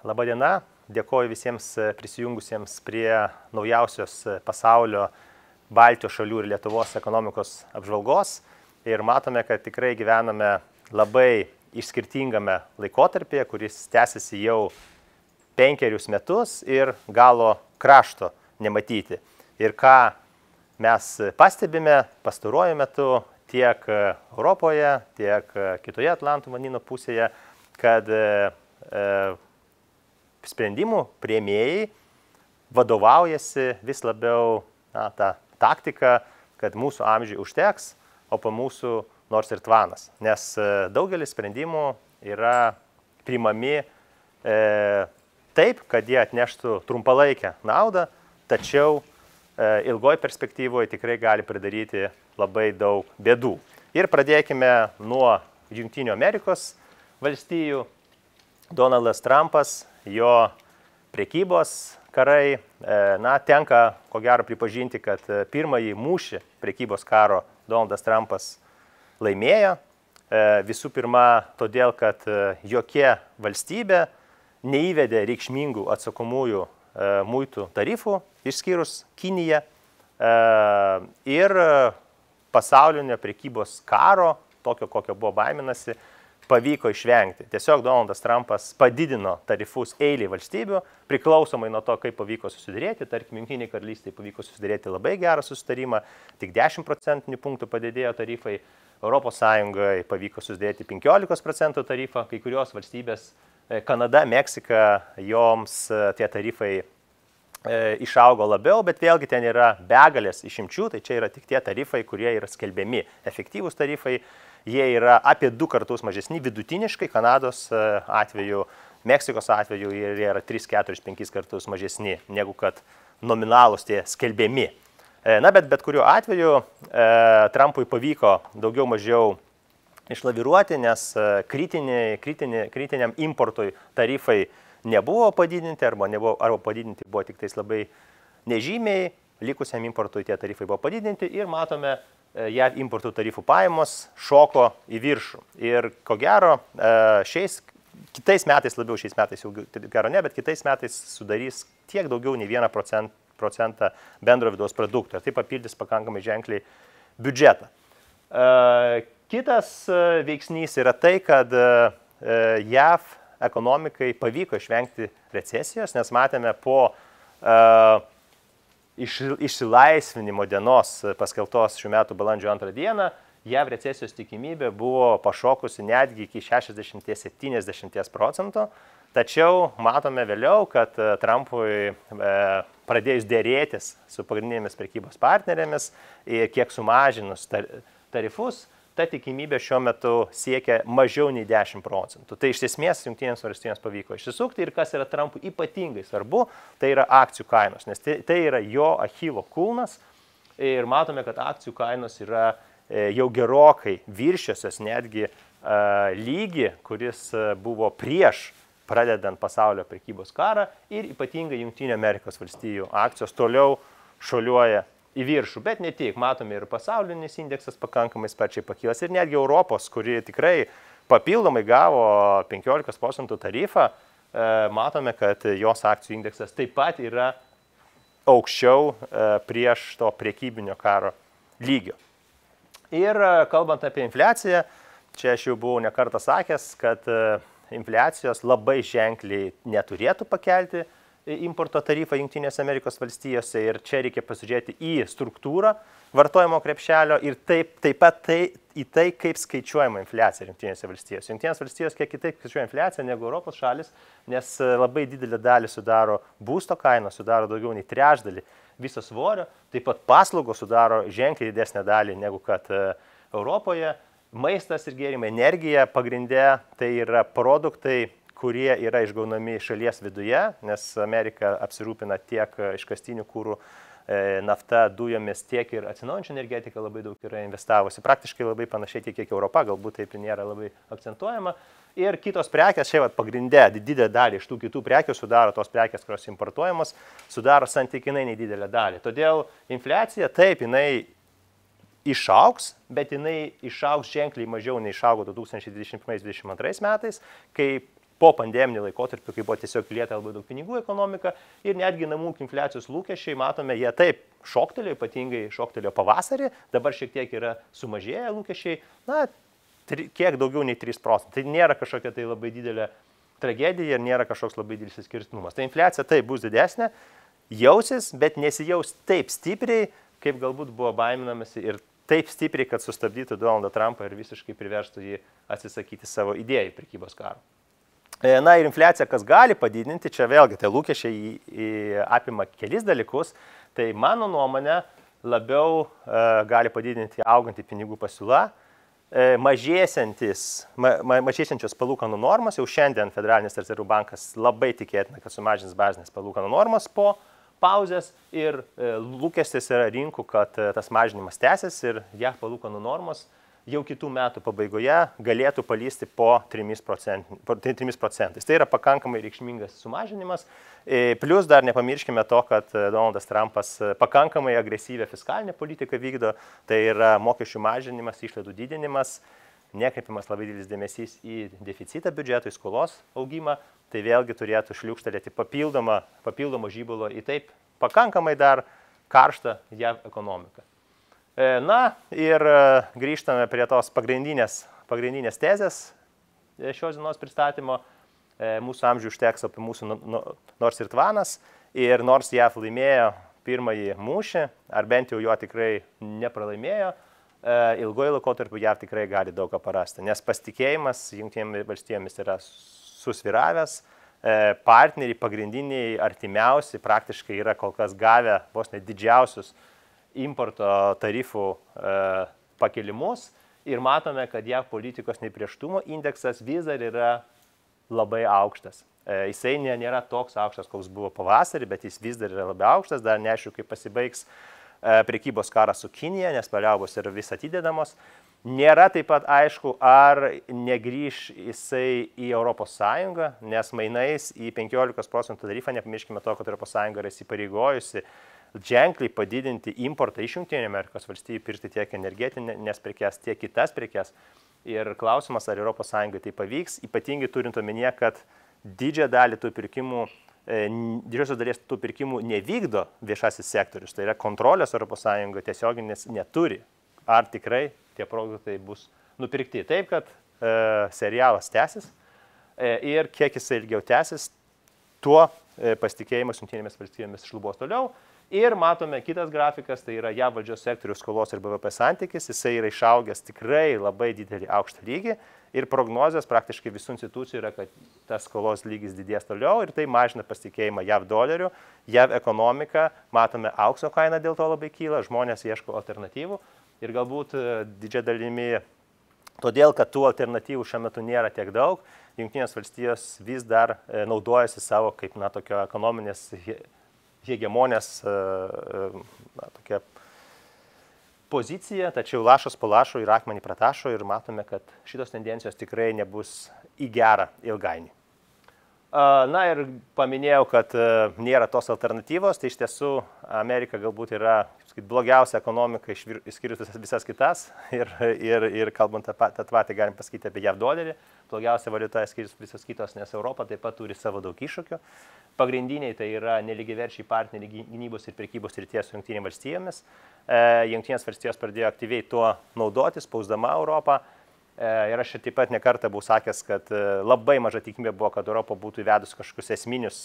Labadiena, dėkoju visiems prisijungusiems prie naujausios pasaulio Baltijos šalių ir Lietuvos ekonomikos apžvalgos. Ir matome, kad tikrai gyvename labai išskirtingame laikotarpyje, kuris tęsiasi jau 5 metus ir galo krašto nematyti. Ir ką mes pastebime pastaruoju metu tiek Europoje, tiek kitoje Atlanto vandenyno pusėje, kad sprendimų priėmėjai vadovaujasi vis labiau tą taktiką, kad mūsų amžiui užteks, o po mūsų nors ir tvanas. Nes daugelis sprendimų yra priimami taip, kad jie atneštų trumpalaikę naudą, tačiau ilgoj perspektyvoje tikrai gali pridaryti labai daug bėdų. Ir pradėkime nuo Jungtinių Amerikos valstijų. Donaldas Trumpas, jo prekybos karai, tenka ko gero pripažinti, kad pirmąjį mūšį prekybos karo Donaldas Trumpas laimėjo. Visų pirma, todėl, kad jokia valstybė neįvedė reikšmingų atsakomųjų muitų tarifų, išskyrus Kiniją. Ir pasaulinio prekybos karo, tokio kokio buvo baiminasi, pavyko išvengti. Tiesiog Donaldas Trumpas padidino tarifus eiliai valstybių, priklausomai nuo to, kaip pavyko susidėrėti. Tarkim, Jungtinei karalystei pavyko susidėrėti labai gerą susitarimą, tik 10 procentinių punktų padidėjo tarifai, Europos Sąjungai pavyko susidėrėti 15% tarifą, kai kurios valstybės, Kanada, Meksika, joms tie tarifai išaugo labiau, bet vėlgi ten yra begalės išimčių, tai čia yra tik tie tarifai, kurie yra skelbiami. Efektyvūs tarifai, jie yra apie 2 kartus mažesni vidutiniškai, Kanados atveju, Meksikos atveju jie yra 3, 4, 5 kartus mažesni negu kad nominalūs tie skelbiami. Bet kuriuo atveju Trumpui pavyko daugiau mažiau išlaviruoti, nes kritiniam importui tarifai nebuvo padidinti arba padidinti buvo tik tais labai nežymiai, likusiam importui tie tarifai buvo padidinti ir matome, JAV importų tarifų pajamos šoko į viršų. Ir ko gero, kitais metais, labiau šiais metais jau gero ne, bet kitais metais sudarys tiek daugiau nei 1% bendro vidaus produkto. Ir tai papildys pakankamai ženkliai biudžetą. Kitas veiksnys yra tai, kad JAV ekonomikai pavyko išvengti recesijos, nes matėme po išsilaisvinimo dienos paskelbtos šių metų balandžio 2 dieną, JAV recesijos tikimybė buvo pašokusi netgi iki 60–70%. Tačiau matome vėliau, kad Trumpui pradėjus dėrėtis su pagrindinėmis prekybos partnerėmis ir kiek sumažinus tarifus, ta tikimybė šiuo metu siekia mažiau nei 10%. Tai iš esmės Jungtinėms valstijoms pavyko išsisukti ir kas yra Trumpui ypatingai svarbu, tai yra akcijų kainos, nes tai yra jo achilo kulnas ir matome, kad akcijų kainos yra jau gerokai viršiosios netgi lygį, kuris buvo prieš pradedant pasaulio prekybos karą ir ypatingai Jungtinių Amerikos valstijų akcijos toliau šuoliuoja į viršų, bet ne tik, matome ir pasaulinis indeksas pakankamai sparčiai pakilęs ir netgi Europos, kuri tikrai papildomai gavo 15% tarifą, matome, kad jos akcijų indeksas taip pat yra aukščiau prieš to prekybinio karo lygio. Ir kalbant apie infliaciją, čia aš jau buvau ne kartą sakęs, kad infliacijos labai ženkliai neturėtų pakelti importo tarifą Jungtinėse Amerikos valstijose ir čia reikia pasižiūrėti į struktūrą vartojimo krepšelio ir taip pat į tai, kaip skaičiuojama infliacija Jungtinėse valstijose. Jungtinės valstijos kiek kitaip skaičiuoja infliaciją negu Europos šalis, nes labai didelę dalį sudaro būsto kainos, sudaro daugiau nei trečdalį viso svorio, taip pat paslaugos sudaro ženkliai didesnę dalį negu kad Europoje. Maistas ir gėrimai, energija pagrindė tai yra produktai, kurie yra išgaunami šalies viduje, nes Amerika apsirūpina tiek iškastinių kūrų, nafta, dujomis, tiek ir atsinaujinančią energetiką labai daug yra investavusi. Praktiškai labai panašiai tiek, kiek Europa, galbūt taip nėra labai akcentuojama. Ir kitos prekės, šiaip pagrindė, didelę dalį iš tų kitų prekių sudaro tos prekės, kurios importuojamos, sudaro santykinai nedidelę dalį. Todėl infliacija, taip, jinai išaugs, bet jinai išaugs ženkliai mažiau nei išaugo 2021-2022 metais, kai po pandeminį laikotarpį, kai buvo tiesiog lieta labai daug pinigų ekonomika ir netgi namų ūkių infliacijos lūkesčiai, matome, jie taip šoktelėjo, ypatingai šoktelėjo pavasarį, dabar šiek tiek yra sumažėję lūkesčiai, na, kiek daugiau nei 3%. Tai nėra kažkokia tai labai didelė tragedija ir nėra kažkoks labai didelis skirtumas. Tai infliacija taip bus didesnė, jausis, bet nesijaus taip stipriai, kaip galbūt buvo baiminamasi ir taip stipriai, kad sustabdytų Donaldą Trumpą ir visiškai priverstų jį atsisakyti savo idėjų prekybos karo. Na ir infliacija, kas gali padidinti, čia vėlgi tai lūkesčiai apima kelis dalykus, tai mano nuomonė labiau gali padidinti augantį pinigų pasiūlą, mažėsiančios palūkanų normos, jau šiandien Federalinis rezervų bankas labai tikėtina, kad sumažins bazinės palūkanų normos po pauzės ir lūkestis yra rinkų, kad tas mažinimas tęsis ir JAV palūkanų normos jau kitų metų pabaigoje galėtų palysti po 3%. Tai yra pakankamai reikšmingas sumažinimas. Plius dar nepamirškime to, kad Donaldas Trumpas pakankamai agresyvią fiskalinę politiką vykdo, tai yra mokesčių mažinimas, išlaidų didinimas, nekreipiamas labai didelis dėmesys į deficitą biudžeto, į skolos augimą, tai vėlgi turėtų šliūkštelėti papildomo žybalo į taip pakankamai dar karštą JAV ekonomiką. Na ir grįžtame prie tos pagrindinės tezės šios dienos pristatymo. Mūsų amžių užteks apie mūsų nors ir tvanas ir nors JAV laimėjo pirmąjį mūšį, ar bent jau jo tikrai nepralaimėjo, ilgojo laikotarpiu JAV tikrai gali daug ką prarasti, nes pasitikėjimas Jungtinėmis valstijomis yra susviravęs, partneriai pagrindiniai, artimiausi praktiškai yra kol kas gavę vos net didžiausius importo tarifų pakelimus ir matome, kad JAV politikos neprieštumo indeksas vis dar yra labai aukštas. Jisai nėra toks aukštas, koks buvo pavasarį, bet jis vis dar yra labai aukštas, dar neaišku, kaip pasibaigs prekybos karas su Kinija, nes paliaubos yra vis atidedamos. Nėra taip pat aišku, ar negrįš jisai į ES, nes mainais į 15% tarifą, nepamirškime to, kad ES yra įsipareigojusi ženkliai padidinti importą iš Jungtinių Amerikos valstijų, pirkti tiek energetinės prekes, tiek kitas prekes. Ir klausimas, ar ES tai pavyks, ypatingai turint omenyje, kad didžiąją dalį tų pirkimų, didžiosios dalies tų pirkimų nevykdo viešasis sektorius, tai yra kontrolės ES tiesioginės neturi. Ar tikrai tie produktai bus nupirkti. Taip, kad serialas tęsis ir kiek jisai ilgiau tęsis, tuo pasitikėjimas Jungtinėmis valstijomis šlubos toliau. Ir matome kitas grafikas, tai yra JAV valdžios sektorių skolos ir BVP santykis, jisai yra išaugęs tikrai labai didelį aukštą lygį ir prognozijos praktiškai visų institucijų yra, kad tas skolos lygis didės toliau ir tai mažina pasitikėjimą JAV dolerių, JAV ekonomiką, matome aukso kainą dėl to labai kyla, žmonės ieško alternatyvų ir galbūt didžia dalimi todėl, kad tų alternatyvų šiuo metu nėra tiek daug, Jungtinės valstijos vis dar naudojasi savo kaip tokio ekonominės hegemonės tokia pozicija, tačiau lašas po lašo ir akmenį pratašo ir matome, kad šitos tendencijos tikrai nebus į gerą ilgainiui. Na ir paminėjau, kad nėra tos alternatyvos, tai iš tiesų Amerika galbūt yra blogiausia ekonomika išskyrus visas kitas ir kalbant tą patį galim pasakyti apie JAV dolerį, blogiausia valiuta išskyrus visas kitos, nes Europa taip pat turi savo daug iššūkių. Pagrindiniai tai yra nelygiaverčiai partneriai gynybos ir prekybos srityje su Jungtinėmis valstijomis. Jungtinės valstijos pradėjo aktyviai tuo naudotis, spausdama Europą. Ir aš taip pat nekartą buvau sakęs, kad labai maža tikimybė buvo, kad Europa būtų įvedus kažkokius esminius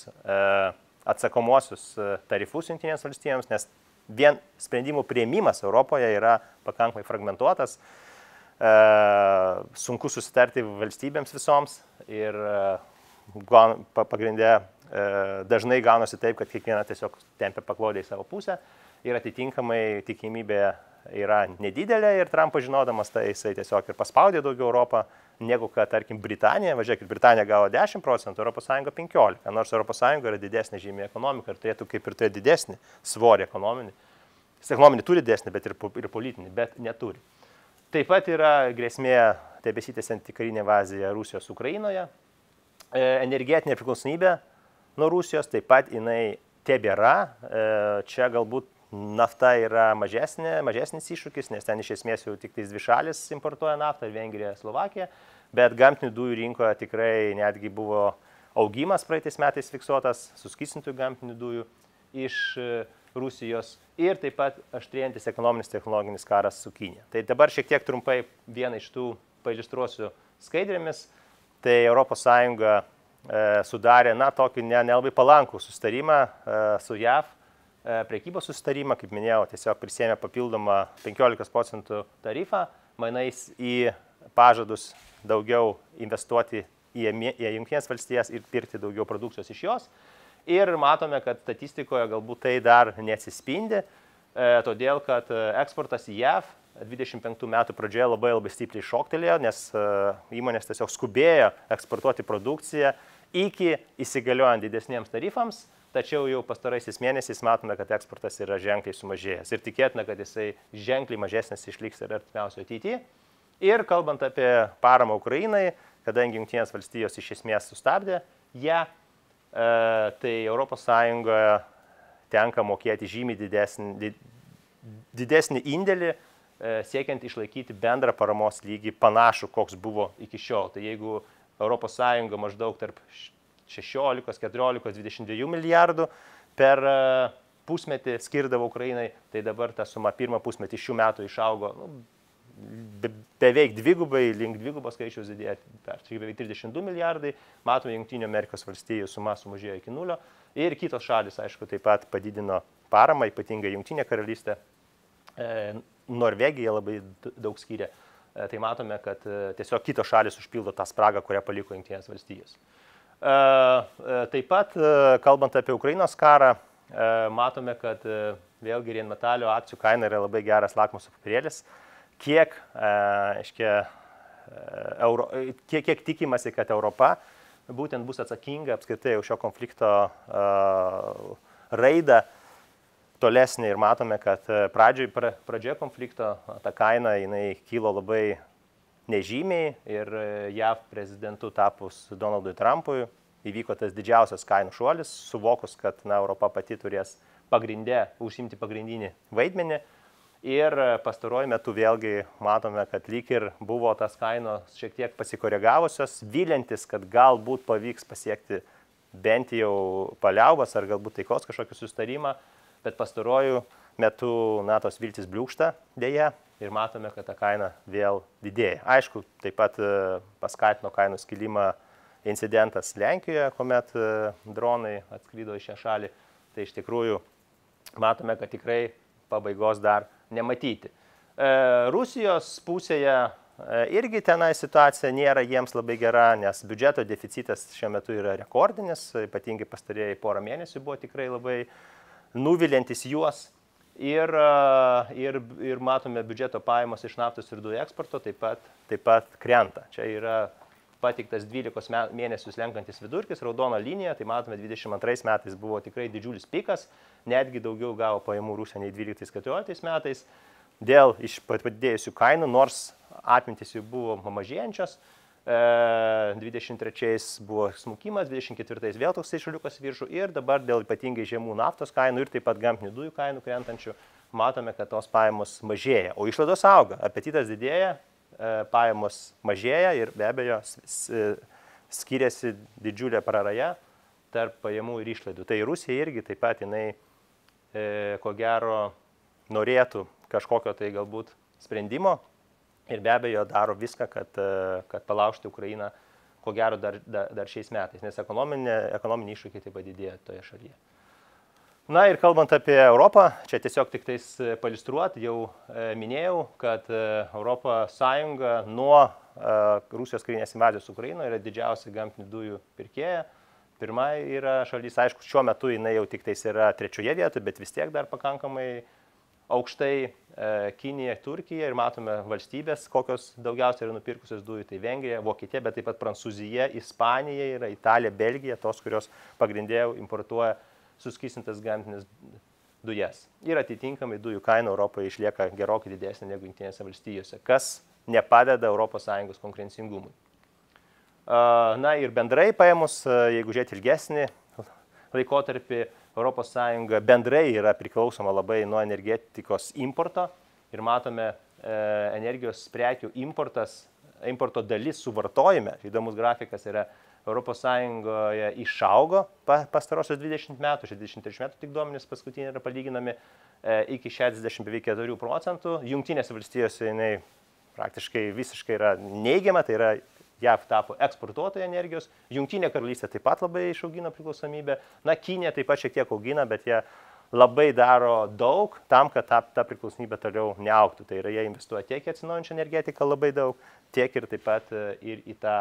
atsakomosius tarifus Jungtinėms valstijoms, nes vien sprendimų priėmimas Europoje yra pakankamai fragmentuotas, sunku susitarti valstybėms visoms ir pagrindė dažnai gaunasi taip, kad kiekviena tiesiog tempia paklodę į savo pusę ir atitinkamai tikimybė yra nedidelė ir Trumpas žinodamas tai jisai tiesiog ir paspaudė daugiau Europą, negu kad, tarkim, Britanija. Važiuokit, Britanija gavo 10%, ES 15%, nors ES yra didesnė žymiai ekonomika ir turėtų kaip ir turėti didesnį svorį ekonominį. Ekonominį turi didesnį, bet ir politinį, bet neturi. Taip pat yra grėsmė tebesitęsianti karinė invazija Rusijos Ukrainoje. Energetinė priklausomybė nuo Rusijos taip pat jinai tebėra. Čia galbūt nafta yra mažesnis iššūkis, nes ten iš esmės jau tik tais dvi šalis importuoja naftą, Vengrija, Slovakija, bet gamtinių dujų rinkoje tikrai netgi buvo augimas praeitais metais fiksuotas, suskystintų gamtinių dujų iš Rusijos ir taip pat aštrėjantis ekonominis technologinis karas su Kinija. Tai dabar šiek tiek trumpai vieną iš tų pailiustruosiu skaidrėmis. Tai ES sudarė, tokį nelabai palankų susitarimą su JAV, prekybos susitarimą, kaip minėjau, tiesiog prisėmė papildomą 15% tarifą, mainais į pažadus daugiau investuoti į Jungtinės valstijas ir pirkti daugiau produkcijos iš jos. Ir matome, kad statistikoje galbūt tai dar neatsispindi, todėl kad eksportas į JAV 25 metų pradžioje labai stipriai šoktelėjo, nes įmonės tiesiog skubėjo eksportuoti produkciją iki įsigaliojant didesniems tarifams, tačiau jau pastaraisiais mėnesiais matome, kad eksportas yra ženkliai sumažėjęs ir tikėtina, kad jisai ženkliai mažesnis išliks ir artimiausioje ateityje. Ir kalbant apie paramą Ukrainai, kadangi Jungtinės valstijos iš esmės sustabdė ją, tai ES tenka mokėti žymiai didesnį indėlį, siekiant išlaikyti bendrą paramos lygį panašų, koks buvo iki šiol. Tai jeigu ES maždaug tarp 16, 14, 22 milijardų per pusmetį skirdavo Ukrainai, tai dabar ta suma pirmą pusmetį šių metų išaugo beveik dvigubai, link dvigubos skaičiaus didėja, beveik 32 milijardai, matome Jungtinių Amerikos valstijų suma sumažėjo iki nulio ir kitos šalis, aišku, taip pat padidino paramą, ypatingai Jungtinė karalystė, Norvegija labai daug skyrė, tai matome, kad tiesiog kitos šalis užpildo tą spragą, kurią paliko Jungtinės valstijos. Taip pat, kalbant apie Ukrainos karą, matome, kad vėlgi Rheinmetallio akcijų kaina yra labai geras lakmuso popierėlis, kiek tikimasi, kad Europa būtent bus atsakinga apskritai už šio konflikto raidą tolesnį ir matome, kad pradžioje konflikto ta kaina jinai kilo labai nežymiai ir JAV prezidentu tapus Donaldui Trumpui įvyko tas didžiausias kainų šuolis, suvokus, kad Europa pati turės užsimti pagrindinį vaidmenį. Ir pastaruoju metu vėlgi matome, kad lyg ir buvo tas kainos šiek tiek pasikoregavusios, vyliantis, kad galbūt pavyks pasiekti bent jau paliaubas ar galbūt taikos kažkokį sustarimą, bet pastaruoju metu tos viltis bliūkšta dėja ir matome, kad ta kaina vėl didėja. Aišku, taip pat paskatino kainų skilimą incidentas Lenkijoje, kuomet dronai atskrido į šią šalį. Tai iš tikrųjų matome, kad tikrai pabaigos dar nematyti. Rusijos pusėje irgi tenai situacija nėra jiems labai gera, nes biudžeto deficitas šiuo metu yra rekordinis, ypatingai pastarėjai porą mėnesių buvo tikrai labai nuvilintis juos ir matome biudžeto pajamos iš naftos ir dujų eksporto taip pat krenta. Čia yra pateiktas 12 mėnesius lenkantis vidurkis, raudona linija, tai matome 22 metais buvo tikrai didžiulis pikas, netgi daugiau gavo pajamų Rusija nei 12-14 metais dėl padidėjusių kainų, nors apimtys jų buvo mažėjančios, 23 buvo smukimas, 24 vėl toks šuoliukas viršų ir dabar dėl ypatingai žemų naftos kainų ir taip pat gamtinių dujų kainų krentančių matome, kad tos pajamos mažėja, o išlaidos auga, apetitas didėja, pajamos mažėja ir be abejo skiriasi didžiulė praraja tarp pajamų ir išlaidų. Tai Rusija irgi taip pat jinai, ko gero, norėtų kažkokio tai galbūt sprendimo ir be abejo daro viską, kad palaužti Ukrainą, ko gero dar šiais metais, nes ekonominiai iššūkiai taip pat didėja toje šalyje. Na ir kalbant apie Europą, čia tiesiog tik tais pailiustruoti, jau minėjau, kad ES nuo Rusijos karinės invazijos Ukrainoje yra didžiausia gamtinių dujų pirkėja. Pirma yra šalis, aišku, šiuo metu jinai jau tik tais yra 3. vietoje, bet vis tiek dar pakankamai aukštai Kinija, Turkija ir matome valstybės, kokios daugiausiai yra nupirkusios dujų, tai Vengrija, Vokietija, bet taip pat Prancūzija, Ispanija, yra Italija, Belgija, tos, kurios pagrindė importuoja suskystintas gamtinės dujas. Ir atitinkamai dujų kaina Europoje išlieka gerokai didesnė negu Jungtinėse valstijose, kas nepadeda ES konkurencingumui. Na ir bendrai paėmus, jeigu žiūrėti ilgesnį laikotarpį, ES bendrai yra priklausoma labai nuo energetikos importo ir matome energijos prekių importas importo dalis suvartojime, įdomus grafikas yra, Europos Sąjungoje išaugo pastarosios 20 metų, 23 metų tik duomenys paskutiniai yra palyginami iki 64%. Jungtinėse valstijose jinai praktiškai visiškai yra neigiama, tai yra JAV tapo eksportuotoja energijos, Jungtinė karalystė taip pat labai išaugino priklausomybę, na, Kinija taip pat šiek tiek augina, bet jie labai daro daug tam, kad ta priklausomybė toliau neaugtų. Tai yra, jie investuoja tiek į atsinaujinančią energetiką labai daug, tiek ir taip pat ir į tą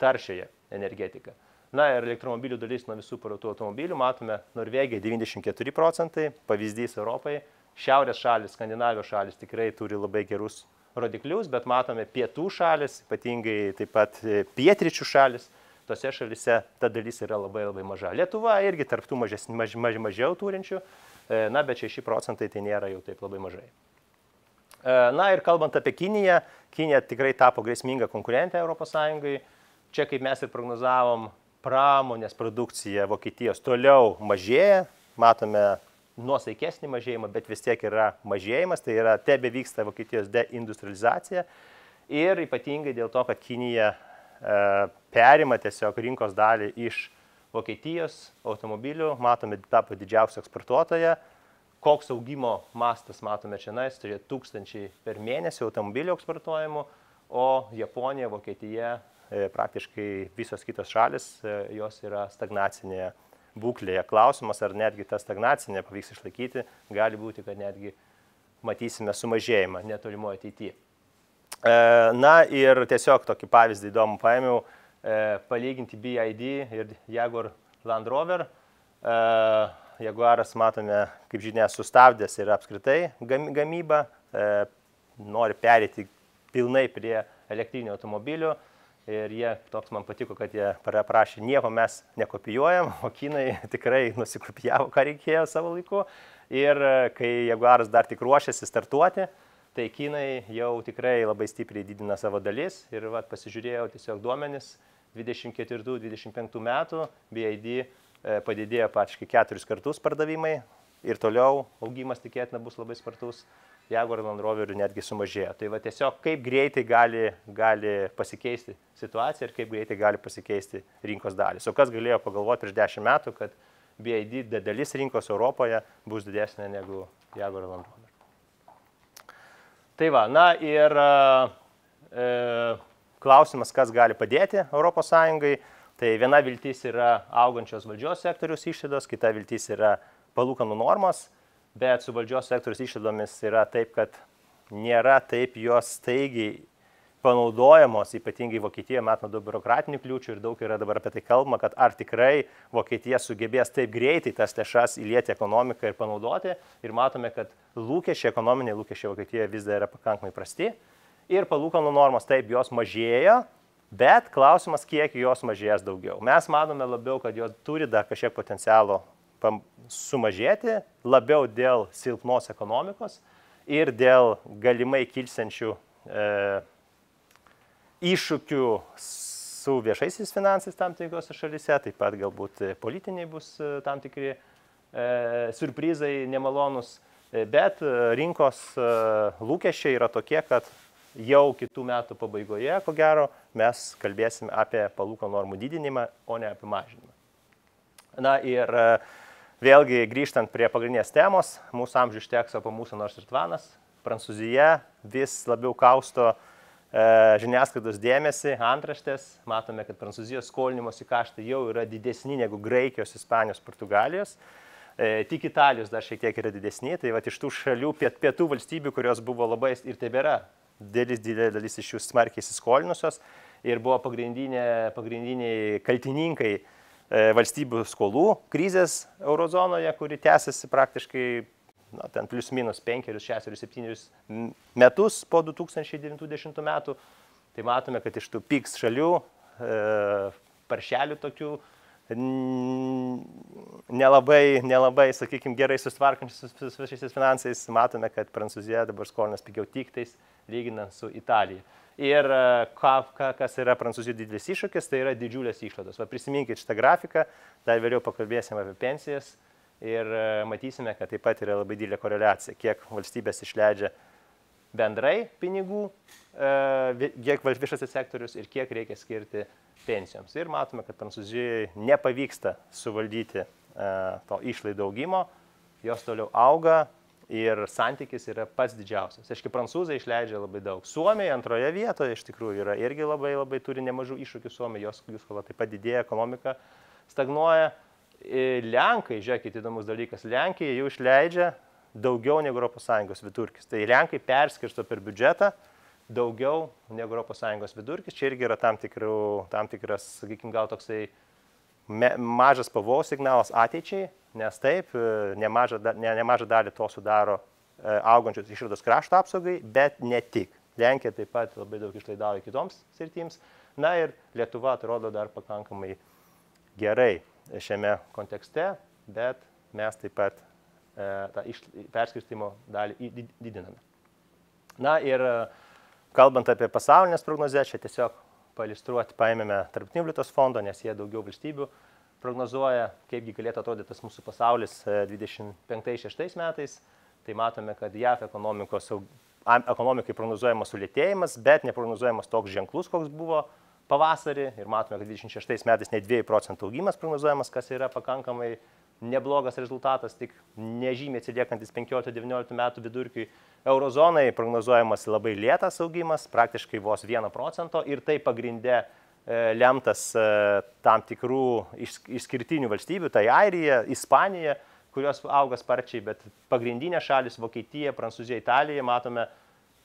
taršiąją energetiką. Na ir elektromobilių dalis nuo visų parduotų automobilių, matome Norvegija 94%, pavyzdys Europai, šiaurės šalis, Skandinavijos šalis tikrai turi labai gerus rodiklius, bet matome pietų šalis, ypatingai taip pat pietryčių šalis, tose šalise ta dalis yra labai labai maža. Lietuva irgi tarptų mažiau turinčių, na bet 6% tai nėra jau taip labai mažai. Na ir kalbant apie Kiniją, Kinija tikrai tapo grėsminga konkurentė Europos Sąjungai. Čia, kaip mes ir prognozavom, pramonės produkcija Vokietijos toliau mažėja, matome nuosaikesnį mažėjimą, bet vis tiek yra mažėjimas, tai yra tebe vyksta Vokietijos deindustrializacija ir ypatingai dėl to, kad Kinija perima tiesiog rinkos dalį iš Vokietijos automobilių, matome tapo didžiausia eksportuotoja, koks augimo mastas matome čia, tai 1000 per mėnesį automobilių eksportuojamų, o Japonija, Vokietija, praktiškai visos kitos šalis, jos yra stagnacinėje būklėje. Klausimas, ar netgi tą stagnacinę pavyks išlaikyti, gali būti, kad netgi matysime sumažėjimą netolimoje ateityje. Na ir tiesiog tokį pavyzdį įdomų paėmiau, palyginti BYD ir Jaguar Land Rover. Jaguaras, matome, kaip žinia, sustabdęs ir apskritai gamybą, nori perėti pilnai prie elektrinių automobilių. Ir jie, toks man patiko, kad jie prašė, nieko mes nekopijuojam, o kinai tikrai nusikopijavo, ką reikėjo savo laiku. Ir kai Jaguaras dar tik ruošiasi startuoti, tai kinai jau tikrai labai stipriai didina savo dalis. Ir pasižiūrėjau tiesiog duomenis, 24-25 metų BYD padidėjo praktiškai 4 kartus pardavimai ir toliau augimas tikėtina bus labai spartus. Jaguar Land Roverių netgi sumažėjo. Tai va tiesiog kaip greitai gali pasikeisti situacija ir kaip greitai gali pasikeisti rinkos dalis. O kas galėjo pagalvoti prieš 10 metų, kad BYD dalis rinkos Europoje bus didesnė negu Jaguar Land Rover. Tai va, na ir klausimas, kas gali padėti Europos Sąjungai. Tai viena viltis yra augančios valdžios sektoriaus išlaidos, kita viltis yra palūkanų normos. Bet su valdžios sektoriaus išlaidomis yra taip, kad nėra taip jos staigiai panaudojamos, ypatingai Vokietijoje matome daug biurokratinių kliūčių ir daug yra dabar apie tai kalbama, kad ar tikrai Vokietija sugebės taip greitai tas lėšas įlieti ekonomiką ir panaudoti. Ir matome, kad ekonominiai lūkesčiai Vokietijoje vis dar yra pakankamai prasti. Ir palūkanų normos taip, jos mažėjo, bet klausimas, kiek jos mažės daugiau. Mes manome labiau, kad jos turi dar kažkiek potencialo sumažėti, labiau dėl silpnos ekonomikos ir dėl galimai kilsiančių iššūkių su viešaisiais finansais tam tikrose šalyse, taip pat galbūt politiniai bus tam tikri surprizai nemalonus, bet rinkos lūkesčiai yra tokie, kad jau kitų metų pabaigoje, ko gero, mes kalbėsime apie palūkanų normų didinimą, o ne apie mažinimą. Na ir vėlgi grįžtant prie pagrindinės temos, mūsų amžių išteks po mūsų nors ir tvanas. Prancūzija vis labiau kausto žiniasklaidos dėmesį, antraštės. Matome, kad Prancūzijos skolinimosi kaštai jau yra didesni negu Graikijos, Ispanijos, Portugalijos. Tik Italijos dar šiek tiek yra didesni. Tai va, iš tų šalių pietų valstybių, kurios buvo labai ir tebėra didelė dalis iš jų smarkiai įsiskolinusios ir buvo pagrindiniai kaltininkai valstybių skolų krizės eurozonoje, kuri tęsiasi praktiškai ten plius minus 5, 6, 7 metus po 2090 metų. Tai matome, kad iš tų PIGS šalių, paršelių tokių, nelabai, sakykime, gerai susitvarkančius su viešaisiais finansais, matome, kad Prancūzija dabar skolinas pigiau tik tais lyginant su Italija. Ir kas yra Prancūzijos didelis iššūkis, tai yra didžiulės išlaidos. Prisiminkite šitą grafiką, dar vėliau pakalbėsime apie pensijas ir matysime, kad taip pat yra labai didelė koreliacija, kiek valstybės išleidžia bendrai pinigų, kiek viešasis sektorius ir kiek reikia skirti pensijoms. Ir matome, kad Prancūzijoje nepavyksta suvaldyti to išlaidų augimo, jos toliau auga ir santykis yra pats didžiausias. Aiškiai, prancūzai išleidžia labai daug. Suomija antroje vietoje iš tikrųjų yra irgi labai turi nemažų iššūkių. Suomija, jos skola taip pat didėja, ekonomika stagnuoja. Lenkai, žiūrėkit, įdomus dalykas, Lenkija jau išleidžia daugiau negu ES vidurkis. Tai Lenkai perskirsto per biudžetą daugiau negu ES vidurkis. Čia irgi yra tam tikras, sakykime, gal toksai mažas pavojaus signalas ateičiai, nes taip, nemažą dalį to sudaro augančios išlaidos krašto apsaugai, bet ne tik. Lenkija taip pat labai daug išlaidauja kitoms sritims. Na ir Lietuva atrodo dar pakankamai gerai šiame kontekste, bet mes taip pat tą perskirstimo dalį didiname. Na ir kalbant apie pasaulinės prognozes, čia tiesiog pailistruoti paėmėme Tarptautinio valiutos fondo, nes jie daugiau valstybių prognozuoja, kaipgi galėtų atrodyti tas mūsų pasaulis 25-26 metais. Tai matome, kad JAV ekonomikai prognozuojamas sulėtėjimas, bet neprognozuojamas toks ženklus, koks buvo pavasarį. Ir matome, kad 26 metais net 2 procentų augimas prognozuojamas, kas yra pakankamai neblogas rezultatas, tik nežymiai atsiliekantis 15-19 metų vidurkiui. Eurozonai prognozuojamas labai lėtas augimas, praktiškai vos 1 procento ir tai pagrinde lemtas tam tikrų išskirtinių valstybių, tai Airija, Ispanija, kurios auga sparčiai, bet pagrindinė šalis Vokietija, Prancūzija, Italija, matome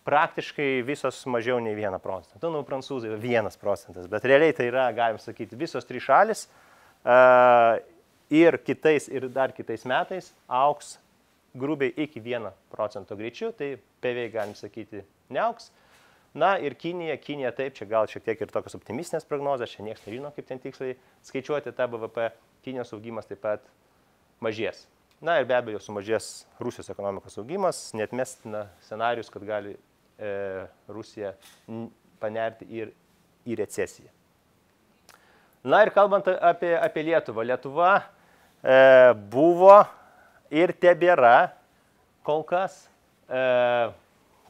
praktiškai visos mažiau nei 1 procentą. Nu, prancūzai 1 procentas, bet realiai tai yra, galim sakyti, visos 3 šalis ir dar kitais metais augs grubiai iki 1 procento greičiu, tai beveik galim sakyti neaugs. Na ir Kinija taip, čia gal šiek tiek ir tokios optimistinės prognozės, čia niekas nežino, kaip ten tiksliai skaičiuoti tą BVP, Kinijos augimas taip pat mažės. Na ir be abejo sumažės Rusijos ekonomikos augimas, neatmestina scenarius, kad gali Rusija panerti ir į recesiją. Na ir kalbant apie Lietuvą, Lietuva buvo ir tebėra kol kas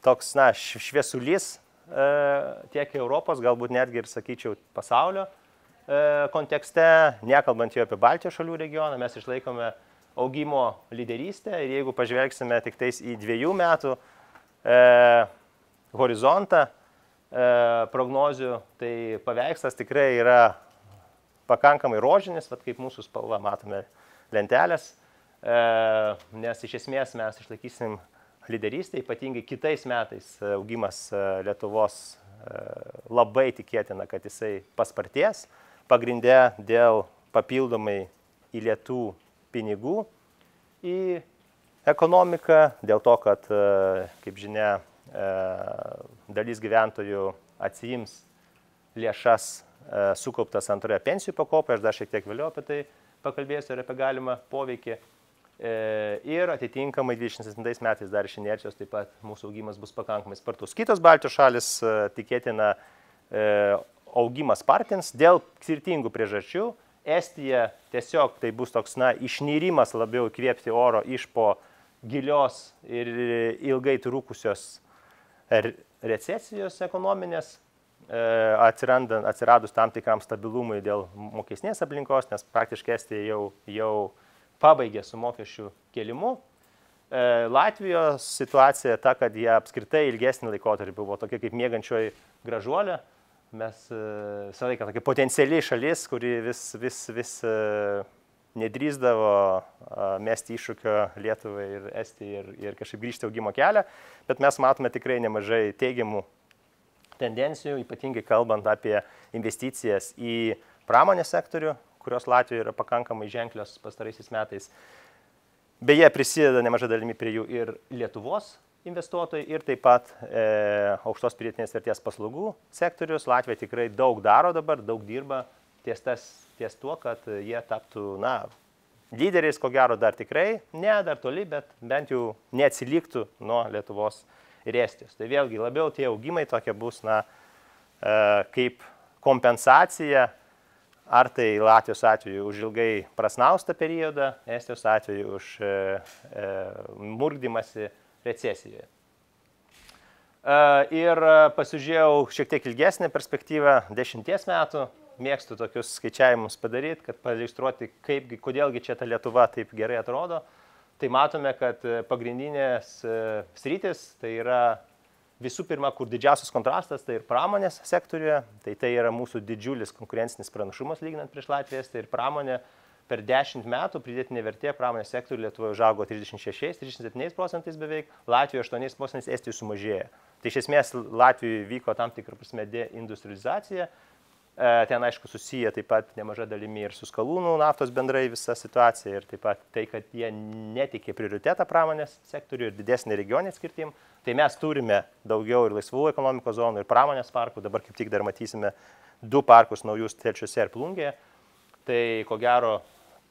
toks, šviesulys tiek Europos, galbūt netgi ir, sakyčiau, pasaulio kontekste, nekalbant jau apie Baltijos šalių regioną, mes išlaikome augimo lyderystę ir jeigu pažvelgsime tik tais į 2 metų horizontą prognozių, tai paveikslas tikrai yra pakankamai rožinis, kaip mūsų spalva matome lentelės, nes iš esmės mes išlaikysim lyderystė, ypatingai kitais metais augimas Lietuvos labai tikėtina, kad jisai paspartės, pagrinde dėl papildomai įlietų pinigų į ekonomiką, dėl to, kad, kaip žinia, dalis gyventojų atsiims lėšas sukauptas antroje pensijų pakopoje, aš dar šiek tiek vėliau apie tai pakalbėsiu ir apie galimą poveikį. Ir atitinkamai 27 metais dar iš inercijos taip pat mūsų augimas bus pakankamai spartus. Kitos Baltijos šalis tikėtina augimas spartins dėl skirtingų priežasčių. Estija tiesiog tai bus toks išnyrimas labiau įkvėpti oro iš po gilios ir ilgai trukusios recesijos ekonominės, atsiradus tam tikram stabilumui dėl mokestinės aplinkos, nes praktiškai Estija jau pabaigė su mokesčių kėlimu. Latvijos situacija ta, kad jie apskritai ilgesnį laikotarpį buvo tokia kaip miegančioji gražuolė. Mes visą laiką tokia potencialiai šalis, kuri vis nedrįsdavo mesti iššūkio Lietuvai ir Estijai ir kažkaip grįžti augimo kelią, bet mes matome tikrai nemažai teigiamų tendencijų, ypatingai kalbant apie investicijas į pramonės sektorių, kurios Latvijoje yra pakankamai ženklios pastaraisiais metais. Beje, prisideda nemažai dalimi prie jų ir Lietuvos investuotojai, ir taip pat aukštos pridėtinės vertės paslaugų sektorius. Latvija tikrai daug daro dabar, daug dirba ties tuo, kad jie taptų, lyderiais, ko gero dar tikrai, dar toli, bet bent jau neatsiliktų nuo Lietuvos ir Estijos. Tai vėlgi labiau tie augimai tokie bus, kaip kompensacija, ar tai Latvijos atveju už ilgai prasnaustą periodą, Estijos atveju už murkdymąsi recesijoje. Ir pasižiūrėjau šiek tiek ilgesnę perspektyvą, 10 metų, mėgstu tokius skaičiavimus padaryti, kad pailiustruoti, kodėlgi čia ta Lietuva taip gerai atrodo. Tai matome, kad pagrindinės sritis tai yra visų pirma, kur didžiausias kontrastas, tai ir pramonės sektoriuje, tai yra mūsų didžiulis konkurencinis pranašumas lyginant prieš Latvijas, tai ir pramonė per 10 metų pridėtinė vertė pramonės sektoriuje Lietuvoje užaugo 36–37% beveik, Latvijoje 8%, Estijoje sumažėjo. Tai iš esmės Latvijoje vyko tam tikrą prasme deindustrializacija, ten aišku susiję taip pat nemaža dalimi ir su skalūnų naftos bendrai visa situacija ir taip pat tai, kad jie netikė prioritetą pramonės sektorių ir didesnį regionį skirtim. Tai mes turime daugiau ir laisvų ekonomikos zonų, ir pramonės parkų, dabar kaip tik dar matysime 2 parkus naujus Telšiuose ir Plungėje. Tai ko gero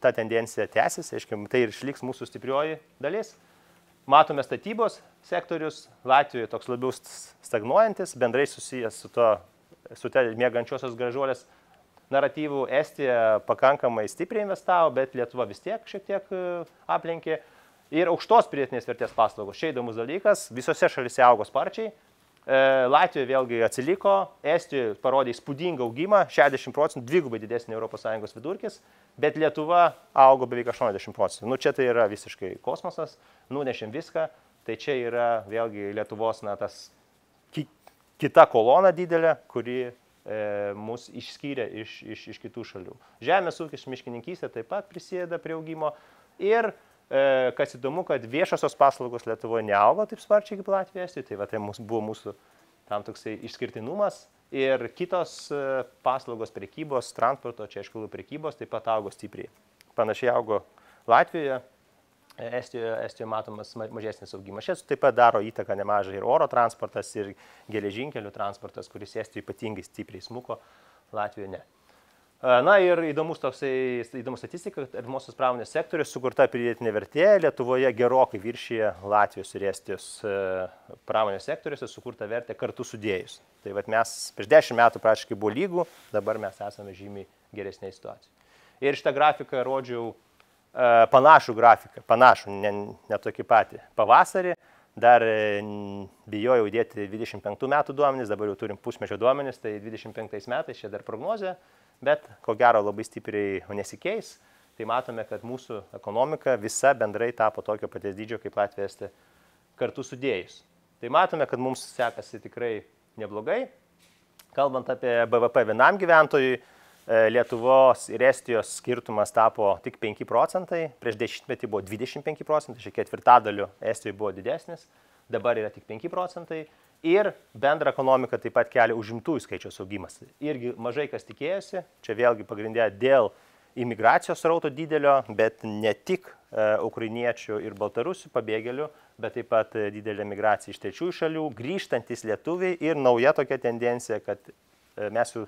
ta tendencija tęsis, aiškiai, tai ir išliks mūsų stiprioji dalis. Matome statybos sektorius, Latvijoje toks labiau stagnuojantis, bendrai susijęs su mėgančiosios gražuolės naratyvų. Estija pakankamai stipriai investavo, bet Lietuva vis tiek šiek tiek aplenkė. Ir aukštos pridėtinės vertės paslaugos. Čia įdomus dalykas, visose šalise augo sparčiai. Latvijoje vėlgi atsiliko, Estijoje parodė įspūdingą augimą, 60%, dvigubai didesnį ES vidurkis, bet Lietuva augo beveik 80%. Nu, čia tai yra visiškai kosmosas, nunešėm viską, tai čia yra vėlgi Lietuvos tas kita kolona didelė, kuri mus išskyrė iš kitų šalių. Žemės ūkis, miškininkystė taip pat prisideda prie augimo ir kas įdomu, kad viešosios paslaugos Lietuvoje neaugo taip sparčiai kaip Latvijoje, tai va, tai buvo mūsų tam toksai išskirtinumas ir kitos paslaugos prekybos, transporto, čia aišku prekybos taip pat augo stipriai. Panašiai augo Latvijoje, Estijoje matomas mažesnis augimas. Šis taip pat daro įtaką nemažai ir oro transportas, ir geležinkelių transportas, kuris Estijoje ypatingai stipriai smuko, Latvijoje ne. Na ir įdomus statistika, kad artimosios pramonės sektorius sukurta pridėtinė vertė Lietuvoje gerokai viršyje Latvijos ir Estijos pramonės sektoriuose sukurta vertė kartu sudėjus. Tai vat mes prieš 10 metų praktiškai buvo lygų, dabar mes esame žymiai geresnėje situacijoje. Ir šitą grafiką rodžiau panašų grafiką, ne tokį patį. Pavasarį dar bijojau įdėti 25 metų duomenys, dabar jau turim pusmečio duomenys, tai 25 metais čia dar prognozė, bet ko gero labai stipriai nesikeis. Tai matome, kad mūsų ekonomika visa bendrai tapo tokio paties dydžio kaip Latvija Estija kartu sudėjus. Tai matome, kad mums sekasi tikrai neblogai. Kalbant apie BVP vienam gyventojui, Lietuvos ir Estijos skirtumas tapo tik 5%, prieš 10 metį buvo 25%, šiek ketvirtadaliu Estijoje buvo didesnis, dabar yra tik 5%. Ir bendra ekonomika taip pat kelia užimtųjų skaičiaus augimas. Irgi mažai kas tikėjosi, čia vėlgi pagrindė dėl imigracijos srauto didelio, bet ne tik ukrainiečių ir baltarusių pabėgėlių, bet taip pat didelė migracija iš trečiųjų šalių, grįžtantis lietuviai ir nauja tokia tendencija, kad mes jau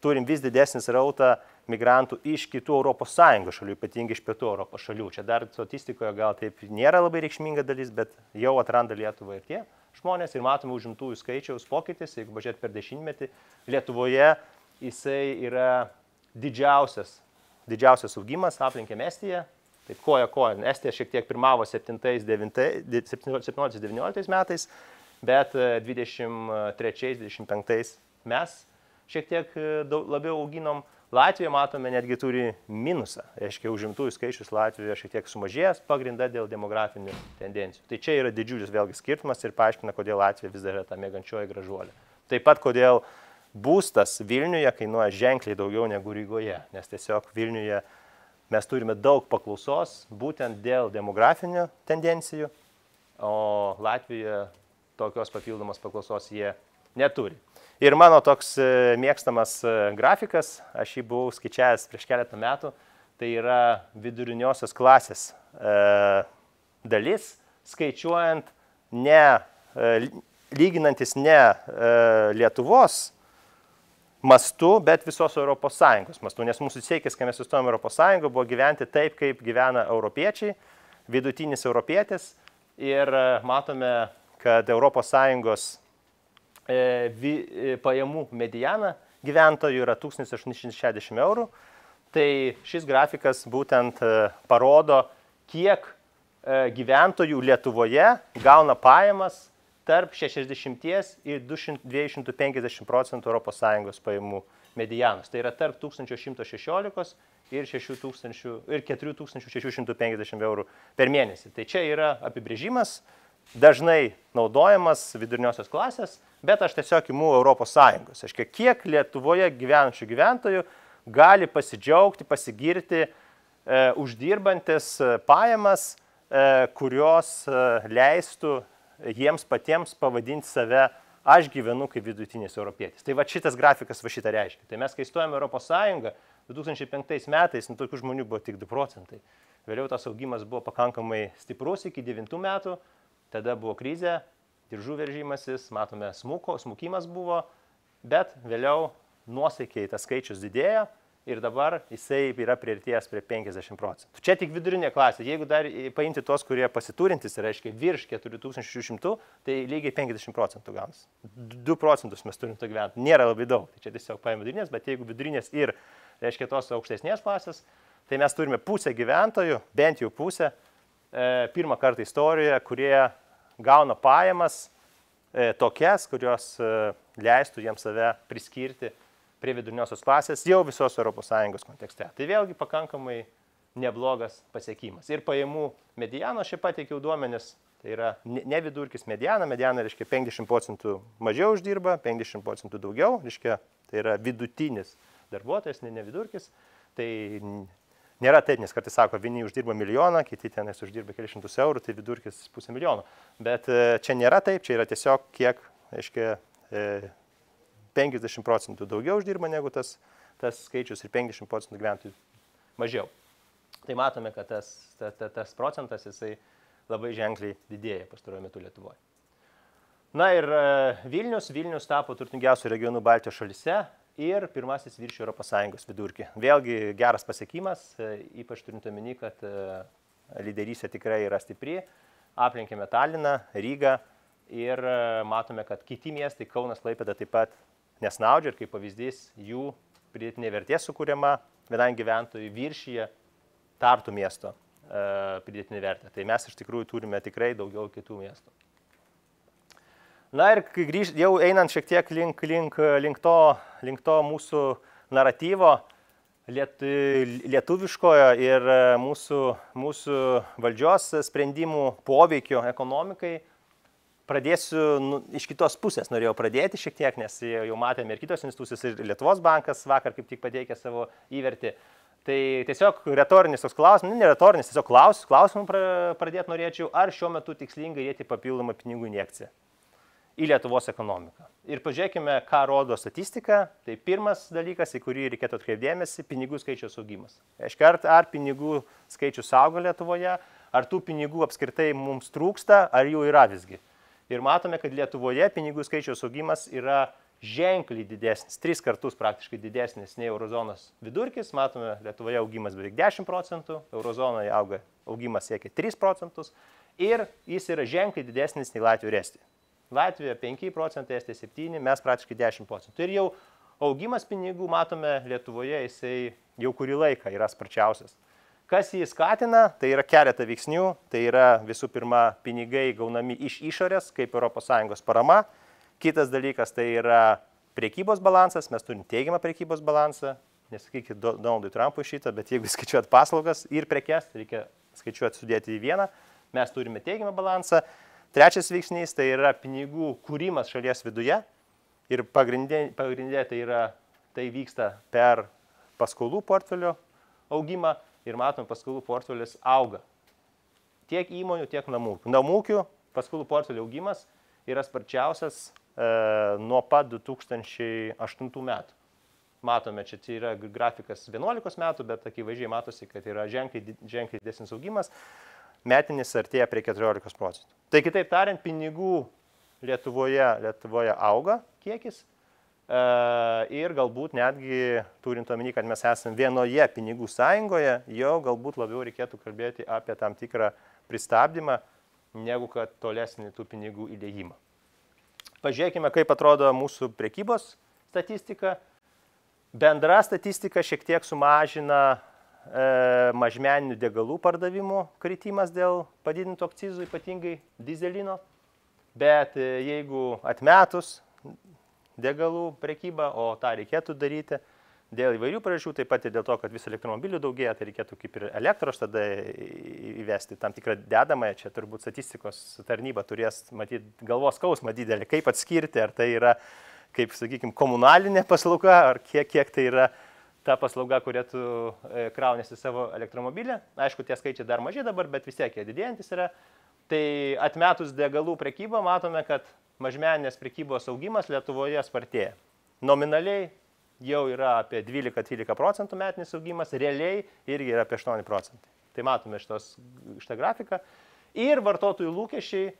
turim vis didesnį srautą migrantų iš kitų ES šalių, ypatingai iš pietų Europos šalių. Čia dar statistikoje gal taip nėra labai reikšminga dalis, bet jau atranda Lietuvą ir tie žmonės ir matome užimtųjų skaičiaus pokytis, jeigu pažiūrėt per 10-metį, Lietuvoje jisai yra didžiausias augimas, aplenkėm Estiją, taip koja. Estija šiek tiek pirmavo 17-19 metais, bet 23-25 mes šiek tiek labiau auginom. Latvija, matome, netgi turi minusą. Reiškia, užimtųjų skaičius Latvijoje šiek tiek sumažėjęs, pagrinda dėl demografinių tendencijų. Tai čia yra didžiulis vėlgi skirtumas ir paaiškina, kodėl Latvija vis dar yra ta mėgančioji gražuolė. Taip pat, kodėl būstas Vilniuje kainuoja ženkliai daugiau negu Rygoje, nes tiesiog Vilniuje mes turime daug paklausos būtent dėl demografinių tendencijų, o Latvijoje tokios papildomos paklausos jie neturi. Ir mano toks mėgstamas grafikas, aš jį buvau skaičiavęs prieš keletą metų, tai yra viduriniosios klasės dalis, skaičiuojant lyginantis ne Lietuvos mastu, bet visos ES mastu, nes mūsų siekis, kai mes įstojom ES, buvo gyventi taip, kaip gyvena europiečiai, vidutinis europietis, ir matome, kad ES pajamų mediana gyventojų yra 1860 eurų. Tai šis grafikas būtent parodo, kiek gyventojų Lietuvoje gauna pajamas tarp 60 ir 250% ES pajamų medianos. Tai yra tarp 1116 ir 4650 eurų per mėnesį. Tai čia yra apibrėžimas, dažnai naudojamas viduriniosios klasės, bet aš tiesiog imu ES. Aiškiai, kiek Lietuvoje gyvenančių gyventojų gali pasidžiaugti, pasigirti, uždirbantis pajamas, kurios leistų jiems patiems pavadinti save aš gyvenu kaip vidutinis europietis. Tai va šitas grafikas va šitą reiškia. Tai mes, kai stojame Europos Sąjungą, 2005 metais, tokių žmonių buvo tik 2 procentai. Vėliau tas augimas buvo pakankamai stiprus iki 9 metų, tada buvo krizė, diržų veržimasis, matome smukimas buvo, bet vėliau nuosaikiai tas skaičius didėjo ir dabar jisai yra priartėjęs prie 50%. Čia tik vidurinė klasė. Jeigu dar paimti tos, kurie pasiturintis, reiškia virš 4600, tai lygiai 50% gaunasi. 2 procentus mes turim to gyventi. Nėra labai daug. Tai čia tiesiog paėmė vidurinės, bet jeigu vidurinės ir, reiškia, tos aukštesnės klasės, tai mes turime pusę gyventojų, bent jau pusę, pirmą kartą istorijoje, kurie gauna pajamas tokias, kurios leistų jiems save priskirti prie viduriniosios klasės jau visos ES kontekste. Tai vėlgi pakankamai neblogas pasiekimas. Ir pajamų medianos čia pateikiau duomenis, tai yra ne vidurkis mediana, mediana reiškia 50% mažiau uždirba, 50% daugiau, reiškia tai yra vidutinis darbuotojas, ne vidurkis. Tai nėra taip, nes kartais sako, vieni uždirba milijoną, kiti tenais uždirba kelišimtus eurų, tai vidurkis 500 milijonų. Bet čia nėra taip, čia yra tiesiog kiek, reiškia, 50% daugiau uždirba negu tas skaičius ir 50% gyventojų mažiau. Tai matome, kad tas procentas jisai labai ženkliai didėja pastaruoju metu Lietuvoje. Na ir Vilnius tapo turtingiausių regionų Baltijos šalyse ir pirmasis viršijo ES vidurkį. Vėlgi geras pasiekimas, ypač turint omeny, kad lyderystė tikrai yra stipri. Aplenkėme Talliną, Rygą ir matome, kad kiti miestai, Kaunas, Klaipėda taip pat nesnaudžia ir kaip pavyzdys jų pridėtinė vertė sukūriama vienam gyventojui viršyje Tartu miesto pridėtinė vertė. Tai mes iš tikrųjų turime tikrai daugiau kitų miestų. Na ir jau einant šiek tiek link to mūsų naratyvo lietuviškojo ir mūsų valdžios sprendimų poveikio ekonomikai, pradėsiu iš kitos pusės, norėjau pradėti šiek tiek, nes jau matėme ir kitos institucijos, ir Lietuvos bankas vakar kaip tik pateikė savo įvertį. Tai tiesiog retorinis toks klausimas, ne retorinis, tiesiog klausimų pradėti norėčiau, ar šiuo metu tikslinga įdėti papildomą pinigų injekciją į Lietuvos ekonomiką. Ir pažiūrėkime, ką rodo statistika. Tai pirmas dalykas, į kurį reikėtų atkreipdėmėsi, pinigų skaičiaus augimas. Reiškia, ar pinigų skaičius auga Lietuvoje, ar tų pinigų apskritai mums trūksta, ar jų yra visgi. Ir matome, kad Lietuvoje pinigų skaičiaus augimas yra ženkliai didesnis, 3 kartus praktiškai didesnis nei eurozonos vidurkis. Matome, Lietuvoje augimas beveik 10%, eurozonoje auga augimas siekia 3% ir jis yra ženkliai didesnis nei Latvijoje ir Estijoje. Latvijoje 5%, Estijoje 7%, mes praktiškai 10%. Ir jau augimas pinigų, matome, Lietuvoje jisai jau kurį laiką yra sparčiausias. Kas jį skatina, tai yra keletą veiksnių, tai yra visų pirma pinigai gaunami iš išorės, kaip ES parama. Kitas dalykas tai yra prekybos balansas, mes turim teigiamą prekybos balansą, nesakykit Donaldui Trumpui šitą, bet jeigu skaičiuot paslaugas ir prekes, reikia skaičiuoti sudėti į vieną, mes turime teigiamą balansą. Trečias veiksnys tai yra pinigų kūrimas šalies viduje ir pagrindė tai vyksta per paskolų portfelio augimą. Ir matome, paskolų portfelis auga. Tiek įmonių, tiek namų ūkių. Namų ūkių paskolų portfelio augimas yra sparčiausias nuo pat 2008 metų. Matome, čia yra grafikas 11 metų, bet akivaizdžiai matosi, kad yra ženkliai didesnis augimas. Metinis artėja prie 14%. Tai kitaip tariant, pinigų Lietuvoje auga kiekis. Ir galbūt netgi turint omeny, kad mes esame vienoje pinigų sąjungoje, jau galbūt labiau reikėtų kalbėti apie tam tikrą pristabdymą, negu kad tolesnį tų pinigų įdėjimą. Pažiūrėkime, kaip atrodo mūsų prekybos statistika. Bendra statistika šiek tiek sumažina mažmeninių degalų pardavimų kritimas dėl padidintų akcizų, ypatingai dizelino. bet jeigu atmetus degalų prekybą, o tą reikėtų daryti dėl įvairių priežasčių, taip pat ir dėl to, kad vis elektromobilių daugėja, tai reikėtų kaip ir elektros tada įvesti tam tikrą dedamąją, čia turbūt statistikos tarnyba turės matyti galvos skausmą didelį, kaip atskirti, ar tai yra, kaip, sakykime, komunalinė paslauga, ar kiek tai yra ta paslauga, kurią tu kraunėsi savo elektromobilį. Aišku, tie skaičiai dar maži dabar, bet vis tiek jie didėjantis yra. Tai atmetus degalų prekybą matome, kad mažmeninės prekybos augimas Lietuvoje spartėja. Nominaliai jau yra apie 12-13% metinis augimas, realiai irgi yra apie 8%. Tai matome šitą grafiką. Ir vartotojų lūkesčiai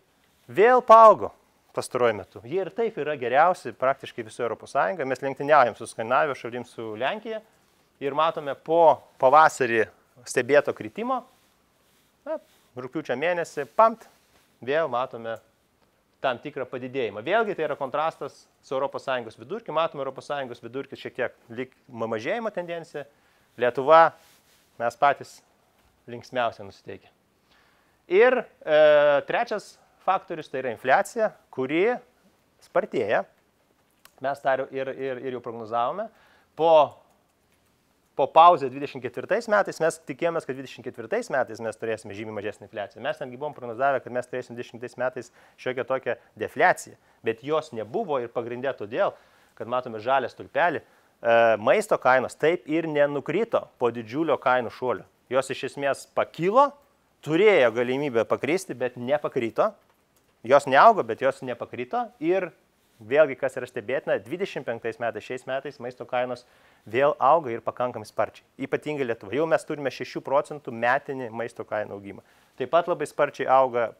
vėl paaugo pastaruoju metu. Jie ir taip yra geriausi praktiškai visoje Europos Sąjungoje. Mes lenktyniaujam su Skandinavijos šalim, su Lenkija. Ir matome po pavasarį stebėto kritimo, rugpjūčio mėnesį, vėl matome tam tikrą padidėjimą. Vėlgi tai yra kontrastas su ES vidurkiu. Matome ES vidurkis šiek tiek lyg mažėjimo tendencija. Lietuva, mes patys linksmiausiai nusiteikę. Ir trečias faktorius tai yra infliacija, kuri spartėja. Mes tą ir jau prognozavome. Po pauzę 24 metais mes tikėjomės, kad 24 metais mes turėsime žymiai mažesnį infliaciją. Mes netgi buvom prognozavę, kad mes turėsime 20 metais šiokią tokią defliaciją, bet jos nebuvo ir pagrindė todėl, kad matome žalią stulpelį, maisto kainos taip ir nenukrito po didžiulio kainų šuolio. Jos iš esmės pakilo, turėjo galimybę pakristi, bet nepakrito. Jos neaugo, bet jos nepakrito ir vėlgi, kas yra stebėtina, 25 metais, šiais metais maisto kainos vėl auga ir pakankamai sparčiai. Ypatingai Lietuvoje. Jau mes turime 6% metinį maisto kainų augimą. Taip pat labai sparčiai auga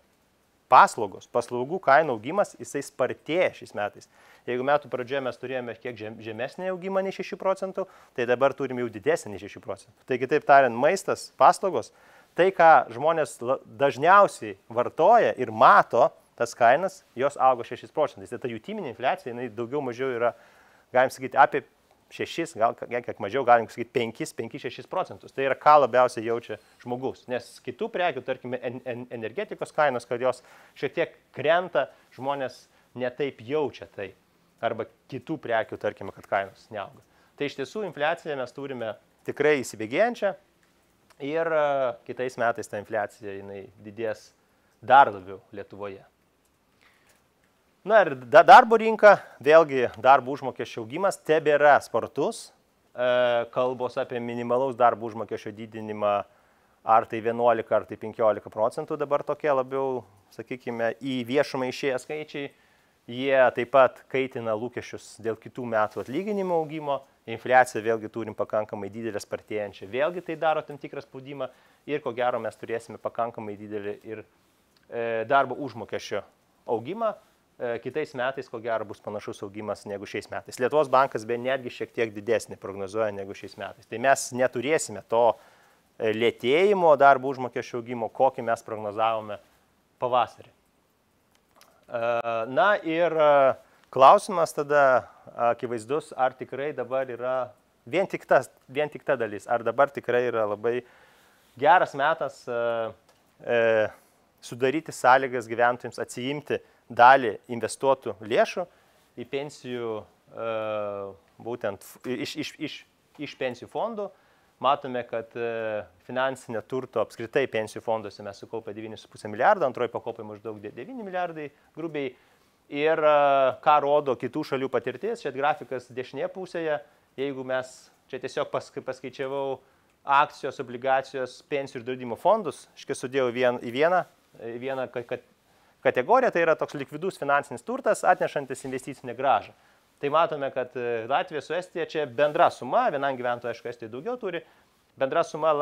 paslaugos. Paslaugų kainų augimas, jisai spartėja šiais metais. Jeigu metų pradžioje mes turėjome kiek žemesnį augimą nei 6%, tai dabar turime jau didesnį nei 6%. Tai kitaip tariant, maistas, paslaugos, tai ką žmonės dažniausiai vartoja ir mato, tas kainas, jos augo 6%. Tai ta jutiminė infliacija, jinai daugiau mažiau yra, galim sakyti, apie 6, gal kiek mažiau, galim sakyti 5-6%. Tai yra, ką labiausiai jaučia žmogus. Nes kitų prekių, tarkime, energetikos kainos, kad jos šiek tiek krenta, žmonės netaip jaučia tai. Arba kitų prekių, tarkime, kad kainos neauga. Tai iš tiesų infliaciją mes turime tikrai įsibėgėjančią ir kitais metais ta infliacija jinai didės dar labiau Lietuvoje. Na ir darbo rinka, vėlgi darbo užmokesčio augimas tebėra spartus. Kalbos apie minimalaus darbo užmokesčio didinimą, ar tai 11, ar tai 15% dabar tokie labiau, sakykime, į viešumą išėję skaičiai. Jie taip pat kaitina lūkesčius dėl kitų metų atlyginimo augimo. Infliacija vėlgi turim pakankamai didelę spartėjančią. Vėlgi tai daro tam tikrą spaudimą ir ko gero mes turėsime pakankamai didelį ir darbo užmokesčio augimą. Kitais metais, ko gero, bus panašus augimas negu šiais metais. Lietuvos bankas be netgi šiek tiek didesnį prognozuoja negu šiais metais. Tai mes neturėsime to lėtėjimo darbo užmokesčio augimo, kokį mes prognozavome pavasarį. Na ir klausimas tada akivaizdus, ar tikrai dabar yra vien tik ta dalis, ar dabar tikrai yra labai geras metas sudaryti sąlygas gyventojams atsiimti dalį investuotų lėšų į pensijų, būtent iš pensijų fondų. Matome, kad finansinio turto apskritai pensijų fonduose mes sukaupę 9,5 milijardo, antroji pakopai maždaug 9 milijardai grubiai. Ir ką rodo kitų šalių patirtis, čia grafikas dešinėje pusėje, jeigu mes čia tiesiog paskaičiavau akcijos, obligacijos, pensijų ir draudimo fondus, aš sudėjau į vieną kategorija, tai yra toks likvidus finansinis turtas, atnešantis investicinę grąžą. Tai matome, kad Latvija su Estija čia bendra suma, vienam gyventojui, aišku, Estija daugiau turi, bendra suma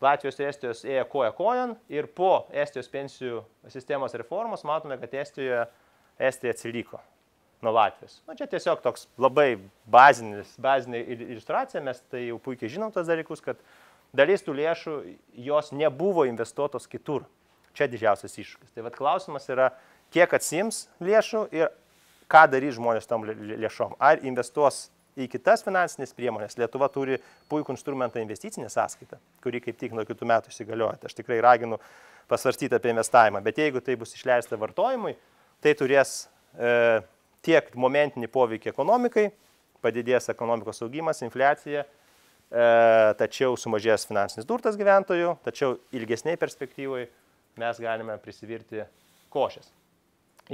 Latvijos ir Estijos ėjo koja kojon ir po Estijos pensijų sistemos reformos matome, kad Estija atsiliko nuo Latvijos. Na, čia tiesiog toks labai bazinė iliustracija, mes tai jau puikiai žinom tos dalykus, kad dalis tų lėšų jos nebuvo investuotos kitur. Čia didžiausias iššūkis. Tai vat klausimas yra, kiek atsiims lėšų ir ką darys žmonės tom lėšom. Ar investuos į kitas finansinės priemonės. Lietuva turi puikų instrumentą investicinę sąskaitą, kuri kaip tik nuo kitų metų įsigalioja. Aš tikrai raginu pasvarstyti apie investavimą. Bet jeigu tai bus išleista vartojimui, tai turės tiek momentinį poveikį ekonomikai, padidės ekonomikos augimas, infliacija, tačiau sumažės finansinis turtas gyventojų, tačiau ilgesniai perspektyvai mes galime prisivirti košės.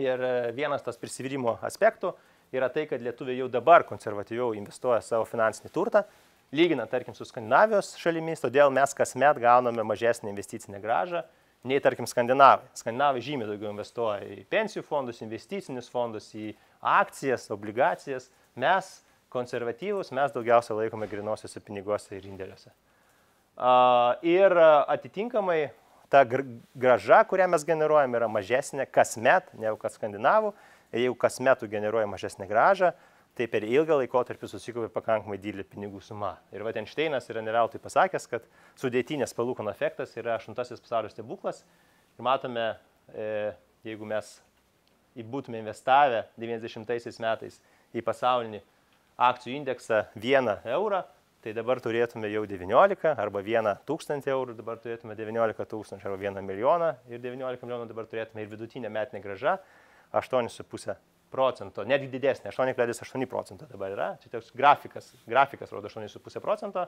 Ir vienas tas prisivirimo aspektų yra tai, kad lietuviai jau dabar konservatyviau investuoja savo finansinį turtą, lyginant, tarkim, su Skandinavijos šalimis, todėl mes kasmet gauname mažesnį investicinę grąžą nei, tarkim, skandinavai. Skandinavai žymiai daugiau investuoja į pensijų fondus, investicinius fondus, į akcijas, obligacijas. Mes konservatyvus, mes daugiausia laikome grynuosiuose piniguose ir indėliuose. Ir atitinkamai ta grąža, kurią mes generuojame, yra mažesnė kasmet negu kad skandinavų. Ir jeigu kasmet tu generuoji mažesnę grąžą, tai per ilgą laikotarpį susikaupia pakankamai didelė pinigų suma. Ir va Einšteinas yra ne veltui pasakęs, kad sudėtinės palūkanų efektas yra 8-asis pasaulio stebuklas. Ir matome, jeigu mes būtume investavę 90 metais į pasaulinį akcijų indeksą 1 eurą, tai dabar turėtume jau 19 arba 1 000 eurų, dabar turėtume 19 000 arba 1 milijoną ir 19 milijonų dabar turėtume ir vidutinė metinė grąža 8,5%. Netgi didesnė, 8,8% dabar yra. Čia toks grafikas rodo 8,5%.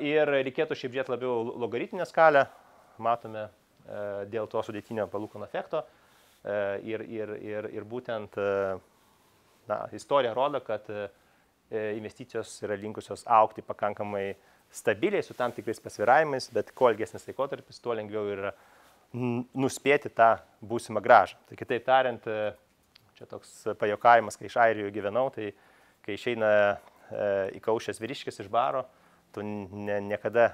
Ir reikėtų šiaip žiūrėti labiau logaritminę skalę, matome dėl to sudėtinio palūkanų efekto. Ir būtent istorija rodo, kad investicijos yra linkusios augti pakankamai stabiliai su tam tikrais pasvyravimais, bet kuo ilgesnis laikotarpis, tuo lengviau yra nuspėti tą būsimą grąžą. Tai kitaip tariant, čia toks pajuokavimas, kai iš Airijų gyvenau, tai kai išeina įkaušęs vyriškis iš baro, tu niekada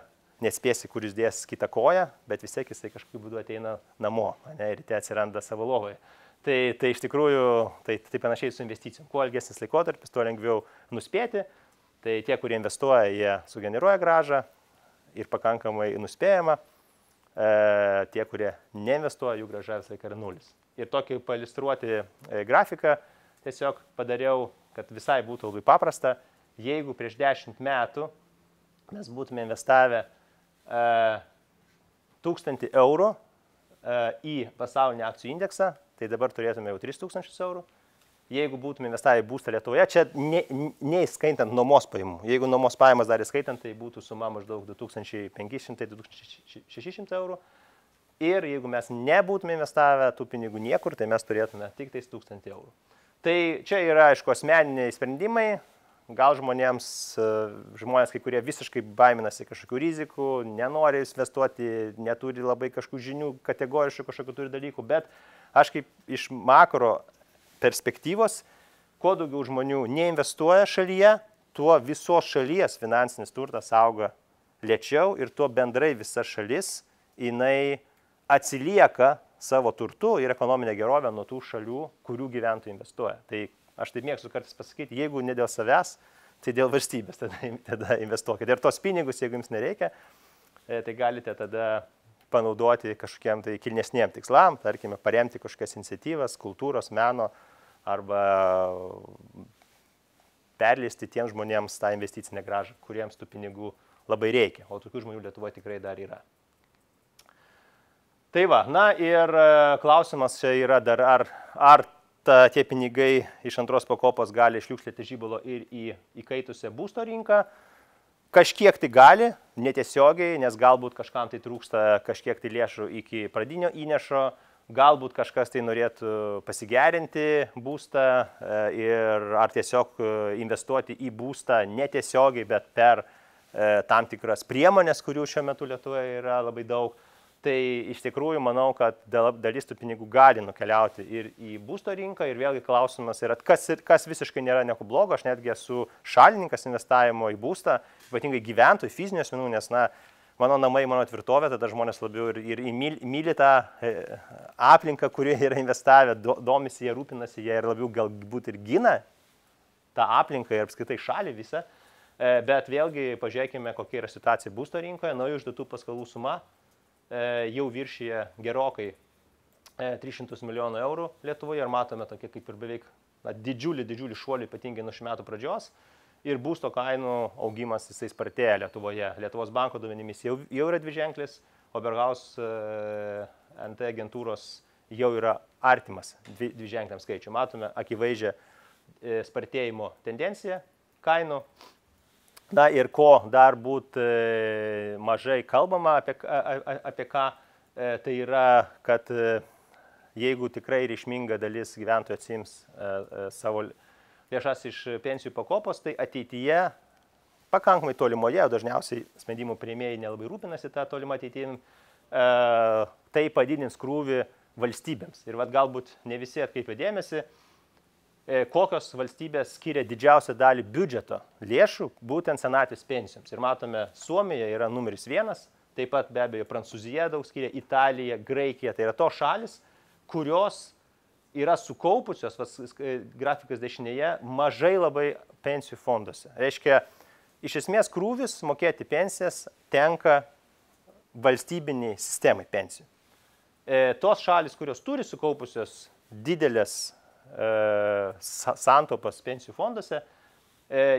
nespėsi, kur jis dės kitą koją, bet vis tiek jisai kažkokiu būdu ateina namo, ir ryte atsiranda savo lovoje. Tai iš tikrųjų, tai panašiai su investicijom. Kuo ilgesnis laikotarpis, tuo lengviau nuspėti. Tai tie, kurie investuoja, jie sugeneruoja grąžą ir pakankamai nuspėjama. Tie, kurie neinvestuoja, jų grąža visą laiką yra 0. Ir tokį pailistruoti grafiką tiesiog padariau, kad visai būtų labai paprasta. Jeigu prieš 10 metų mes būtume investavę 1000 eurų į pasaulinį akcijų indeksą, tai dabar turėtume jau 3000 eurų. Jeigu būtume investavę į būstą Lietuvoje, čia neįskaitant nuomos pajamų. Jeigu nuomos pajamas dar įskaitant, tai būtų suma maždaug 2500-2600 eurų. Ir jeigu mes nebūtume investavę tų pinigų niekur, tai mes turėtume tik tais 1000 eurų. Tai čia yra, aišku, asmeniniai sprendimai. Gal žmonės kai kurie visiškai baiminasi kažkokių rizikų, nenori investuoti, neturi labai kažkokių žinių, kategoriškų kažkokių turi dalykų, bet aš kaip iš makro perspektyvos, kuo daugiau žmonių neinvestuoja šalyje, tuo visos šalies finansinis turtas auga lėčiau ir tuo bendrai visa šalis jinai atsilieka savo turtu ir ekonominę gerovę nuo tų šalių, kurių gyventojai investuoja. Tai aš taip mėgstu kartais pasakyti, jeigu ne dėl savęs, tai dėl valstybės, tada investuokite. Ir tos pinigus, jeigu jums nereikia, tai galite tada panaudoti kažkokiem tai kilnesniem tikslam, tarkime, paremti kažkokias iniciatyvas, kultūros, meno, arba perleisti tiems žmonėms tą investicinę grąžą, kuriems tų pinigų labai reikia. O tokių žmonių Lietuvoje tikrai dar yra. Tai va, na ir klausimas čia yra dar, ar tie pinigai iš antros pakopos gali išliukšlėti žibalo ir į įkaitusią būsto rinką. Kažkiek tai gali, netiesiogiai, nes galbūt kažkam tai trūksta kažkiek tai lėšų iki pradinio įnešo, galbūt kažkas tai norėtų pasigerinti būstą ir ar tiesiog investuoti į būstą netiesiogiai, bet per tam tikras priemonės, kurių šiuo metu Lietuvoje yra labai daug. Tai iš tikrųjų manau, kad dalis tų pinigų gali nukeliauti ir į būsto rinką. Ir vėlgi klausimas yra, kas visiškai nėra nieko blogo. Aš netgi esu šalininkas investavimo į būstą, ypatingai gyventojų, fizinių asmenų, nes mano namai, mano tvirtovė, tada žmonės labiau ir myli tą aplinką, kurioje yra investavę, domisi, jie rūpinasi, jie ir labiau galbūt ir gina tą aplinką ir apskritai šalį visą. Bet vėlgi pažiūrėkime, kokia yra situacija būsto rinkoje. Naujų išduotų paskolų suma jau viršyje gerokai 300 milijonų eurų Lietuvoje ir matome tokie kaip ir beveik didžiulį šuolį, ypatingai nuo šių metų pradžios. Ir būsto kainų augimas jisai spartėja Lietuvoje. Lietuvos banko duomenimis jau yra dviženklis, Oberhaus NT agentūros jau yra artimas dviženkliam skaičiui. Matome akivaizdžią spartėjimo tendenciją kainų. Na ir ko dar būt mažai kalbama apie ką, tai yra, kad jeigu tikrai reikšminga dalis gyventojų atsiims savo lėšas iš pensijų pakopos, tai ateityje pakankamai tolimoje, dažniausiai sprendimų priėmėjai nelabai rūpinasi tą tolimą ateityje, tai padidins krūvį valstybėms. Ir galbūt ne visi atkreipia dėmesį, kokios valstybės skiria didžiausią dalį biudžeto lėšų būtent senatvės pensijoms. Ir matome, Suomija yra numeris 1, taip pat be abejo Prancūzija daug skiria, Italija, Graikija, tai yra tos šalis, kurios yra sukaupusios, grafikas dešinėje, mažai labai pensijų fonduose. Reiškia, iš esmės krūvis mokėti pensijas tenka valstybiniai sistemai pensijų. Tos šalis, kurios turi sukaupusios didelės santaupas pensijų fonduose,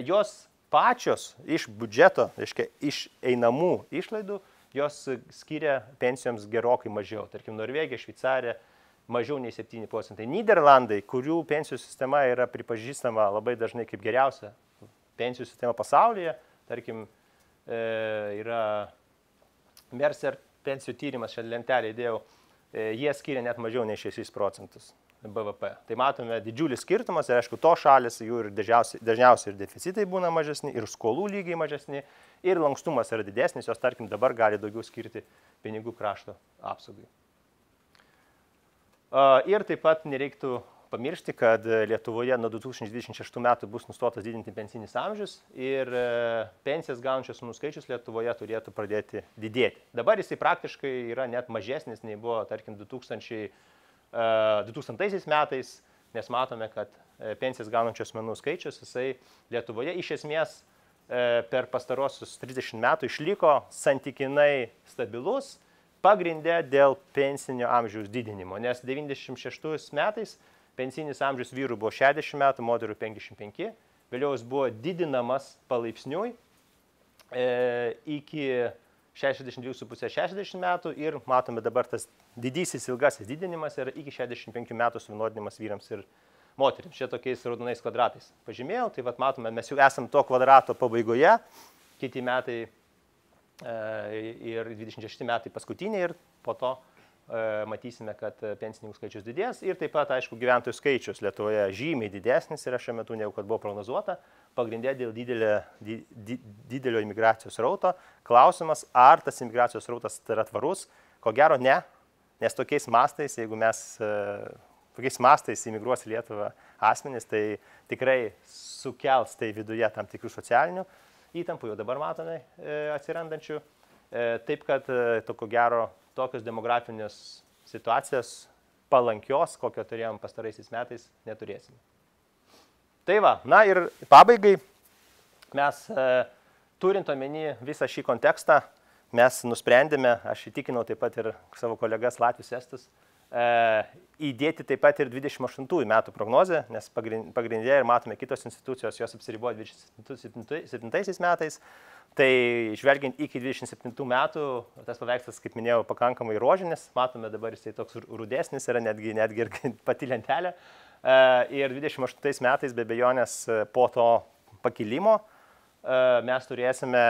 jos pačios iš biudžeto, reiškia, iš einamų išlaidų, jos skiria pensijoms gerokai mažiau. Tarkim, Norvegija, Šveicarija, mažiau nei 7%. Nyderlandai, kurių pensijų sistema yra pripažįstama labai dažnai kaip geriausia pensijų sistema pasaulyje, tarkim, yra Mercer pensijų tyrimas, šią lentelę įdėjau, jie skiria net mažiau nei 6% BVP. Tai matome didžiulis skirtumas ir aišku, to šalis jų ir dažniausiai ir deficitai būna mažesni, ir skolų lygiai mažesni, ir lankstumas yra didesnis, jos tarkim dabar gali daugiau skirti pinigų krašto apsaugai. Ir taip pat nereiktų pamiršti, kad Lietuvoje nuo 2026 metų bus nustotas didinti pensinis amžius ir pensijas gaunančių asmenų skaičius Lietuvoje turėtų pradėti didėti. Dabar jisai praktiškai yra net mažesnis nei buvo, tarkim, 2000 metais, nes matome, kad pensijas gaunančių asmenų skaičius jisai Lietuvoje iš esmės per pastarosius 30 metų išliko santykinai stabilus, pagrinde dėl pensinio amžiaus didinimo, nes 96 metais pensinis amžius vyrų buvo 60 metų, moterų 55, vėliau jis buvo didinamas palaipsniui iki 62,5-60 metų ir matome dabar tas didysis ilgasis didinimas yra iki 65 metų suvienodinimas vyrams ir moterims. Čia tokiais raudonais kvadratais pažymėjau, tai matome, mes jau esam to kvadrato pabaigoje, kiti metai ir 26 metai paskutiniai ir po to matysime, kad pensininkų skaičius didės ir taip pat, aišku, gyventojų skaičius Lietuvoje žymiai didesnis yra šiuo metu, negu kad buvo prognozuota, pagrindė dėl didelio imigracijos srauto. Klausimas, ar tas imigracijos srautas yra tvarus, ko gero ne, nes tokiais mastais, jeigu mes tokiais mastais imigruos į Lietuvą asmenys, tai tikrai sukels tai viduje tam tikrų socialinių įtampų, jau dabar matome atsirandančių. Taip kad, ko gero, tokios demografinės situacijos palankios, kokio turėjom pastaraisiais metais, neturėsime. Tai va, na ir pabaigai, mes turint omeny visą šį kontekstą, mes nusprendėme, aš įtikinau taip pat ir savo kolegas Latvius Estus, įdėti taip pat ir 28 metų prognozę, nes pagrindė ir matome kitos institucijos, jos apsiribuoja 27 metais. Tai žvelgiant iki 27 metų, tas paveikslas, kaip minėjau, pakankamai rožinis, matome dabar jisai toks rudesnis, yra netgi ir pati lentelė. Ir 28 metais, be abejonės, po to pakilimo mes turėsime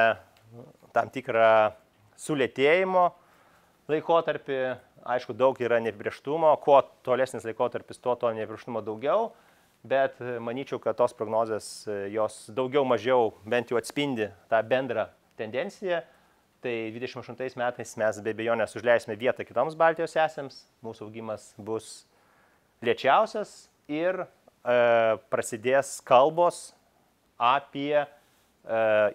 tam tikrą sulėtėjimo laikotarpį. Aišku, daug yra neapibrėžtumo, kuo tolesnis laikotarpis, to neapibrėžtumo daugiau. Bet manyčiau, kad tos prognozės jos daugiau mažiau bent jau atspindi tą bendrą tendenciją. Tai 28 metais mes be abejonės užleisime vietą kitoms Baltijos sesėms, mūsų augimas bus lėčiausias ir prasidės kalbos apie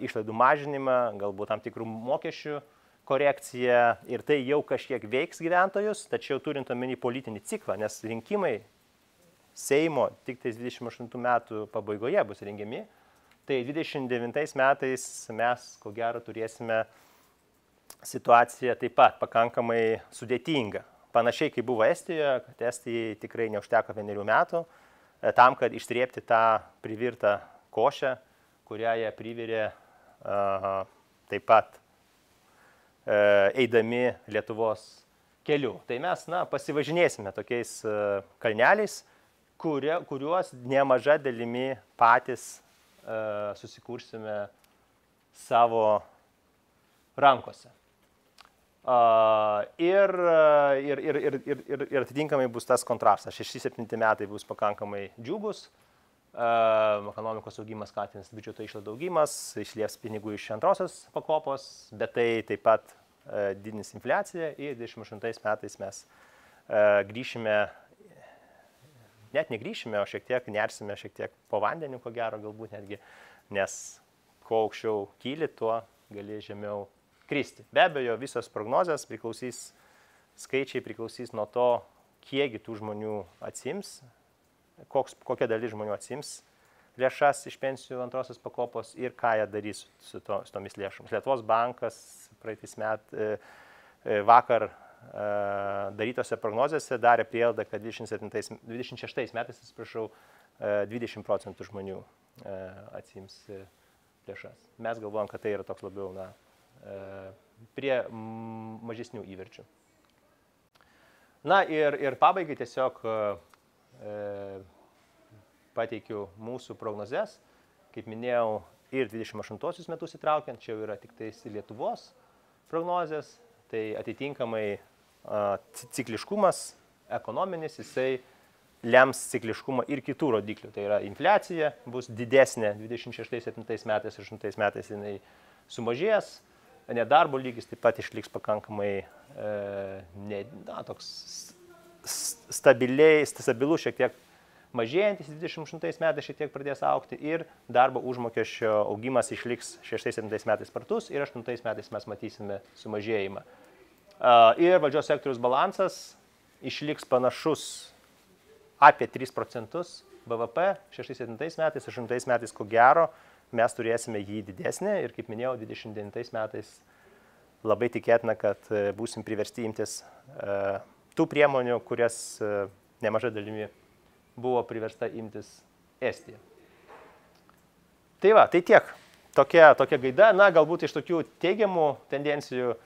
išlaidų mažinimą, galbūt tam tikrų mokesčių korekciją ir tai jau kažkiek veiks gyventojus, tačiau turint omeny politinį ciklą, nes rinkimai Seimo tik tais 28 metų pabaigoje bus rengiami, tai 29 metais mes, ko gero, turėsime situaciją taip pat pakankamai sudėtinga. Panašiai kaip buvo Estijoje, kad Estijai tikrai neužteko 1 metų, tam, kad ištriepti tą privirtą košę, kurią jie privirė taip pat eidami Lietuvos kelių. Tai mes pasivažinėsime tokiais kalneliais, kuriuos nemaža dalimi patys susikursime savo rankose. Ir atitinkamai bus tas kontrastas. 6-7 metai bus pakankamai džiugus, ekonomikos augimas skatins biudžeto išlaidų augimas, išlies pinigų iš antrosios pakopos, bet tai taip pat didins infliaciją ir 28 metais mes grįšime, net negrįšime, o šiek tiek nersime šiek tiek po vandeniu, ko gero galbūt netgi, nes kuo aukščiau kyli, tuo gali žemiau kristi. Be abejo, visos prognozės priklausys, skaičiai priklausys nuo to, kiekgi tų žmonių atsims, kokia dalis žmonių atsims lėšas iš pensijų antrosios pakopos ir ką jie darys su tomis lėšomis. Lietuvos bankas vakar darytose prognozėse darė prielaidą, kad 26 metais, 20% žmonių atsims lėšas. Mes galvojam, kad tai yra toks labiau prie mažesnių įverčių. Na ir pabaigai tiesiog pateikiu mūsų prognozes, kaip minėjau, ir 28 metus įtraukiant, čia jau yra tik tais Lietuvos prognozės, tai atitinkamai cikliškumas ekonominis, jisai lems cikliškumą ir kitų rodiklių. Tai yra infliacija bus didesnė 26-7 metais ir 8 metais jinai sumažės, nedarbo lygis taip pat išliks pakankamai toks stabilus, šiek tiek mažėjantis, 28 metais šiek tiek pradės augti ir darbo užmokesčio augimas išliks 6-7 metais spartus ir 8 metais mes matysime sumažėjimą. Ir valdžios sektoriaus balansas išliks panašus apie 3% BVP 6-7 metais, 8 metais ko gero mes turėsime jį didesnį ir kaip minėjau, 29 metais labai tikėtina, kad būsim priversti imtis tų priemonių, kurias nemaža dalimi buvo priversta imtis Estija. Tai va, tai tiek. Tokia gaida, galbūt iš tokių teigiamų tendencijų,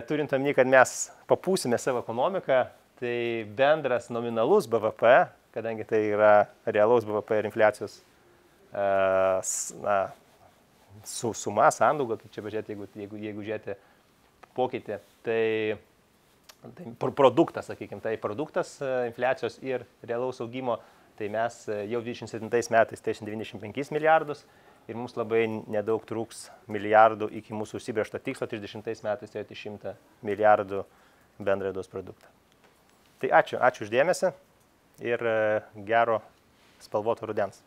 turint omeny, kad mes papūsime savo ekonomiką, tai bendras nominalus BVP, kadangi tai yra realaus BVP ir infliacijos suma, sandauga, kaip čia pažiūrėti, jeigu žiūrėti pokytį, tai produktas, sakykime, tai produktas infliacijos ir realaus augimo, tai mes jau 27 metais turėsim 95 milijardus ir mums labai nedaug trūks milijardų iki mūsų užsibrėžto tikslo 30 metais turėti 100 milijardų bendrą vidaus produktą. Tai ačiū uždėmesi ir gero spalvoto rudens.